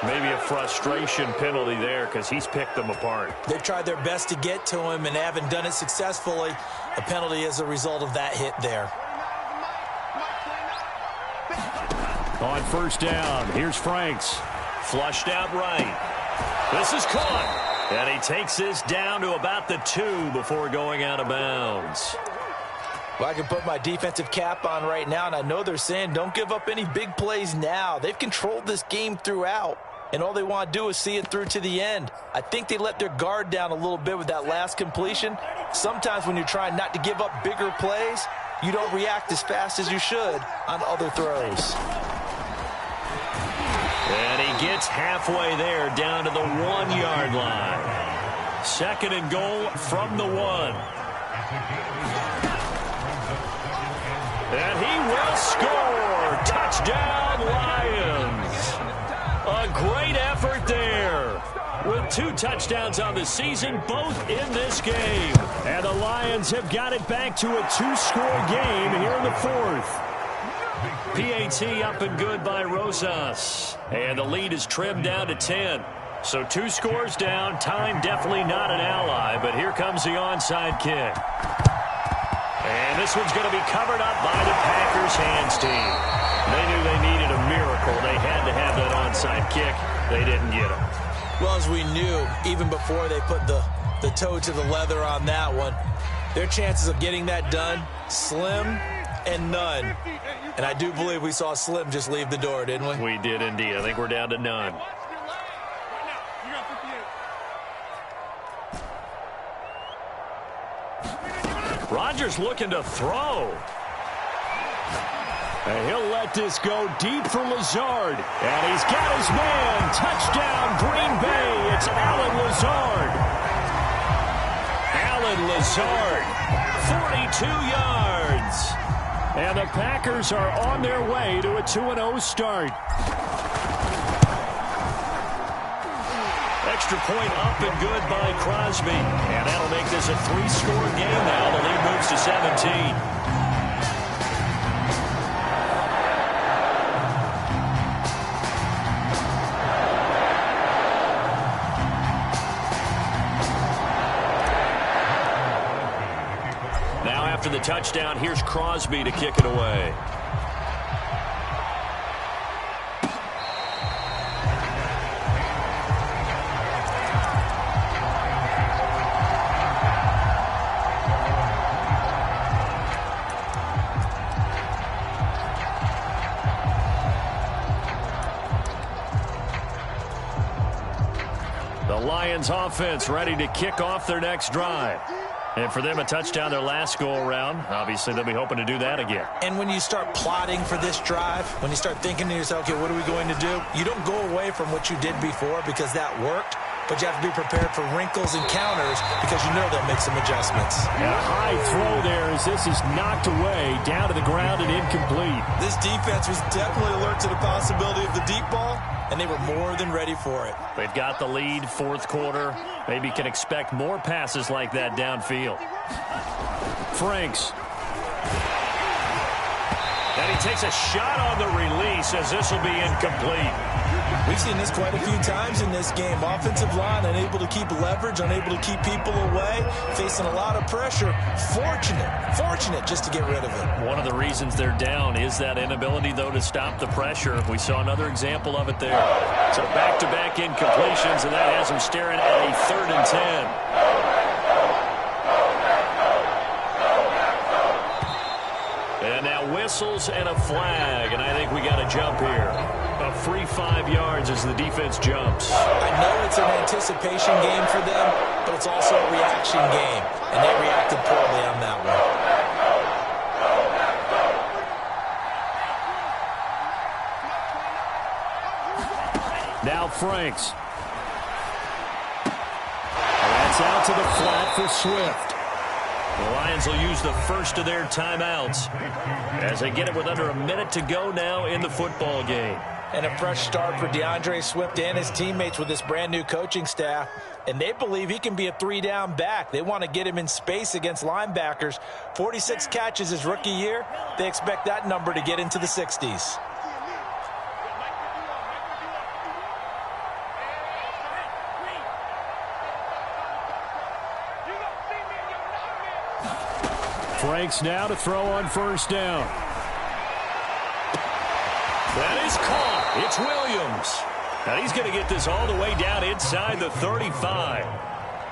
Maybe a frustration penalty there because he's picked them apart. They've tried their best to get to him and haven't done it successfully. A penalty as a result of that hit there. On 1st down, here's Franks. Flushed out right. This is caught. And he takes this down to about the 2 before going out of bounds. Well, I can put my defensive cap on right now, and I know they're saying don't give up any big plays now. They've controlled this game throughout, and all they want to do is see it through to the end. I think they let their guard down a little bit with that last completion. Sometimes when you're trying not to give up bigger plays, you don't react as fast as you should on other throws. And he gets halfway there down to the 1-yard line. 2nd and goal from the 1. And he will score. Touchdown, Lions. A great effort there with 2 touchdowns on the season, both in this game. And the Lions have got it back to a 2-score game here in the 4th. PAT up and good by Rosas. And the lead is trimmed down to 10. So 2 scores down. Time definitely not an ally, but here comes the onside kick. And this one's going to be covered up by the Packers hands team. They knew they needed a miracle. They had to have that onside kick. They didn't get it. Well, as we knew, even before they put the toe to the leather on that one, their chances of getting that done, slim and none. And I do believe we saw Slim just leave the door, didn't we? We did indeed. I think we're down to none. Rodgers looking to throw. And he'll let this go deep for Lazard. And he's got his man. Touchdown, Green Bay. It's Allen Lazard. Allen Lazard, 42 yards. And the Packers are on their way to a 2-0 start. Extra point up and good by Crosby. And that'll make this a 3-score game now. The lead moves to 17. Now after the touchdown, here's Crosby to kick it away. Lions offense ready to kick off their next drive. And for them, a touchdown their last go-around. Obviously, they'll be hoping to do that again. And when you start plotting for this drive, when you start thinking to yourself, okay, what are we going to do? You don't go away from what you did before because that worked. But you have to be prepared for wrinkles and counters because you know they'll make some adjustments. And a high throw there as this is knocked away, down to the ground and incomplete. This defense was definitely alert to the possibility of the deep ball, and they were more than ready for it. They've got the lead, 4th quarter. Maybe can expect more passes like that downfield. Franks. And he takes a shot on the release as this will be incomplete. We've seen this quite a few times in this game. Offensive line unable to keep leverage, unable to keep people away, facing a lot of pressure. Fortunate just to get rid of it. One of the reasons they're down is that inability, though, to stop the pressure. We saw another example of it there. So back-to-back incompletions, and that has them staring at a 3rd and 10. And now whistles and a flag, and I think we got a jump here. A free 5 yards as the defense jumps. I know it's an anticipation game for them, but it's also a reaction game, and they reacted poorly on that one. Now Franks. And that's out to the flat for Swift. The Lions will use the first of their timeouts as they get it with under a minute to go now in the football game. And a fresh start for DeAndre Swift and his teammates with this brand-new coaching staff. And they believe he can be a 3-down back. They want to get him in space against linebackers. 46 catches his rookie year. They expect that number to get into the 60s. Franks now to throw on 1st down. That is caught. It's Williams. And he's going to get this all the way down inside the 35.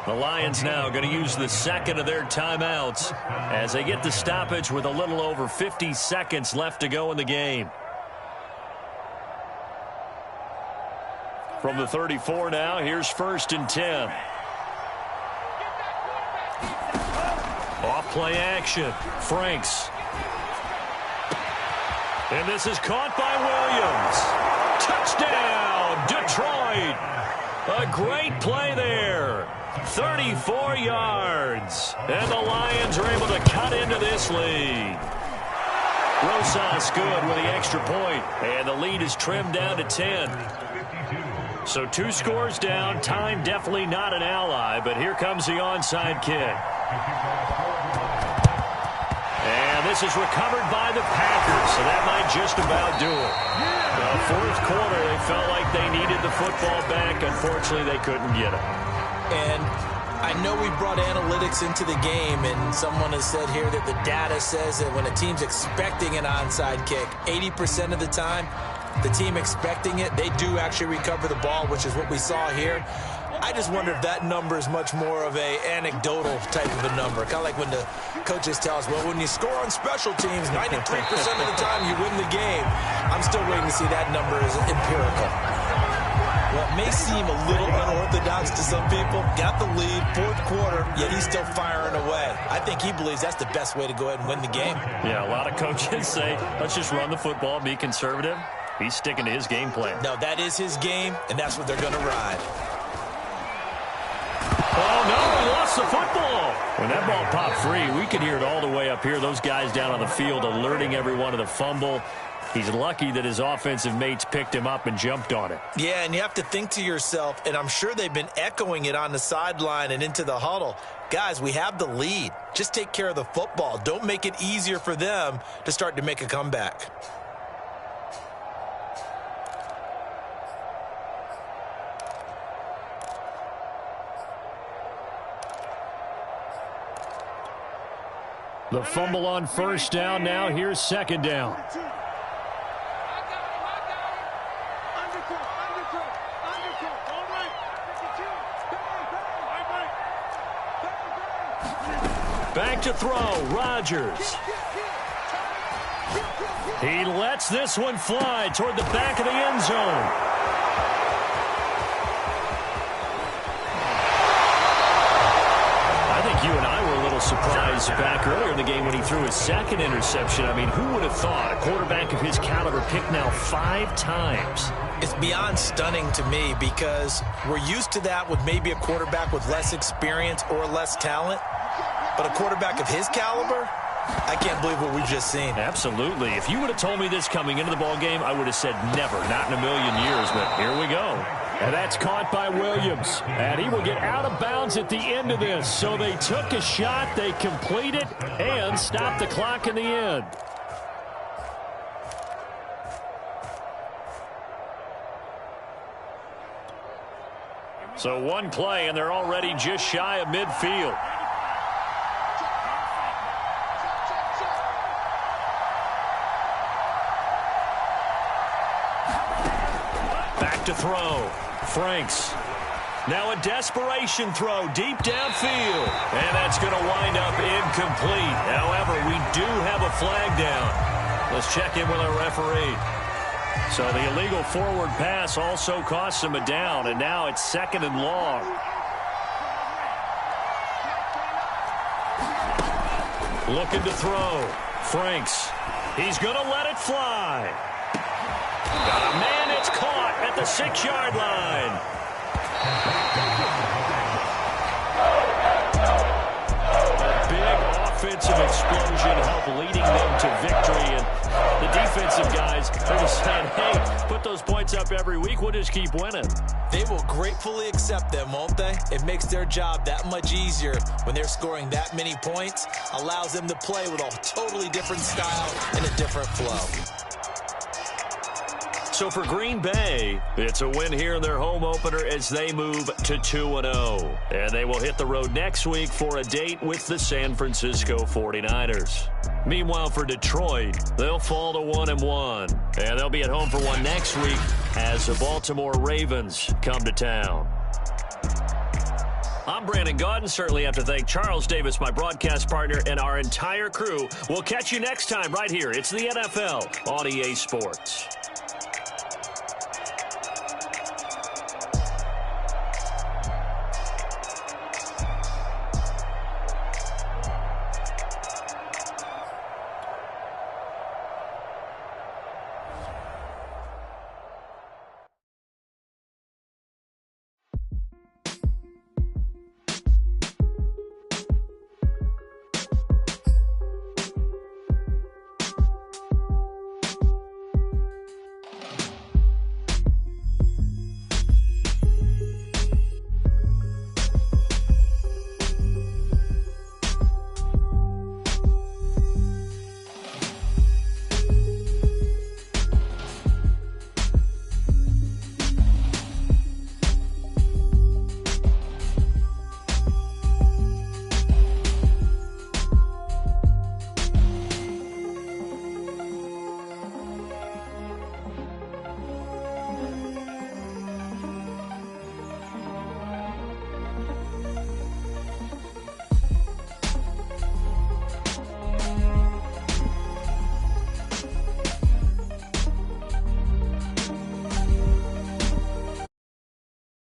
The Lions now going to use the 2nd of their timeouts as they get the stoppage with a little over 50 seconds left to go in the game. From the 34 now, here's 1st and 10. Off play action. Franks. And this is caught by Williams. Touchdown, Detroit. A great play there. 34 yards. And the Lions are able to cut into this lead. Rosas good with the extra point. And the lead is trimmed down to 10. So 2 scores down. Time definitely not an ally, but here comes the onside kick. And this is recovered by the Packers, so that might just about do it. Fourth quarter, they felt like they needed the football back. Unfortunately, they couldn't get it. And I know we brought analytics into the game, and someone has said here that the data says that when a team's expecting an onside kick, 80% of the time, the team expecting it, they do actually recover the ball, which is what we saw here. I just wonder if that number is much more of a anecdotal type of a number. Kind of like when the coaches tell us, well, when you score on special teams, 93% of the time you win the game. I'm still waiting to see that number is empirical. Well, it may seem a little unorthodox to some people. Got the lead, fourth quarter, yet he's still firing away. I think he believes that's the best way to go ahead and win the game. Yeah, a lot of coaches say, let's just run the football, be conservative. He's sticking to his game plan. No, that is his game, and that's what they're going to ride. Oh, no, he lost the football. When that ball popped free, we could hear it all the way up here. Those guys down on the field alerting everyone of the fumble. He's lucky that his offensive mates picked him up and jumped on it. Yeah, and you have to think to yourself, and I'm sure they've been echoing it on the sideline and into the huddle. Guys, we have the lead. Just take care of the football. Don't make it easier for them to start to make a comeback. The fumble on first down. Now here's second down. Back to throw, Rodgers. He lets this one fly toward the back of the end zone. I think you and I were a little surprised back earlier in the game when he threw his second interception. I mean, who would have thought a quarterback of his caliber picked now 5 times? It's beyond stunning to me because we're used to that with maybe a quarterback with less experience or less talent. But a quarterback of his caliber, I can't believe what we've just seen. Absolutely. If you would have told me this coming into the ball game, I would have said never, not in a million years. But here we go. And that's caught by Williams. And he will get out of bounds at the end of this. So they took a shot, they complete it, and stopped the clock in the end. So one play, and they're already just shy of midfield. To throw. Franks. Now a desperation throw deep downfield. And that's going to wind up incomplete. However, we do have a flag down. Let's check in with our referee. So the illegal forward pass also costs him a down. And now it's 2nd and long. Looking to throw. Franks. He's going to let it fly. Got a man, it's caught at the 6-yard line. A big offensive explosion helped leading them to victory. And the defensive guys are just saying, hey, put those points up every week, we'll just keep winning. They will gratefully accept them, won't they? It makes their job that much easier when they're scoring that many points. Allows them to play with a totally different style and a different flow. So for Green Bay, it's a win here in their home opener as they move to 2-0. And they will hit the road next week for a date with the San Francisco 49ers. Meanwhile, for Detroit, they'll fall to 1-1. And they'll be at home for one next week as the Baltimore Ravens come to town. I'm Brandon Gaudin. Certainly have to thank Charles Davis, my broadcast partner, and our entire crew. We'll catch you next time right here. It's the NFL on EA Sports.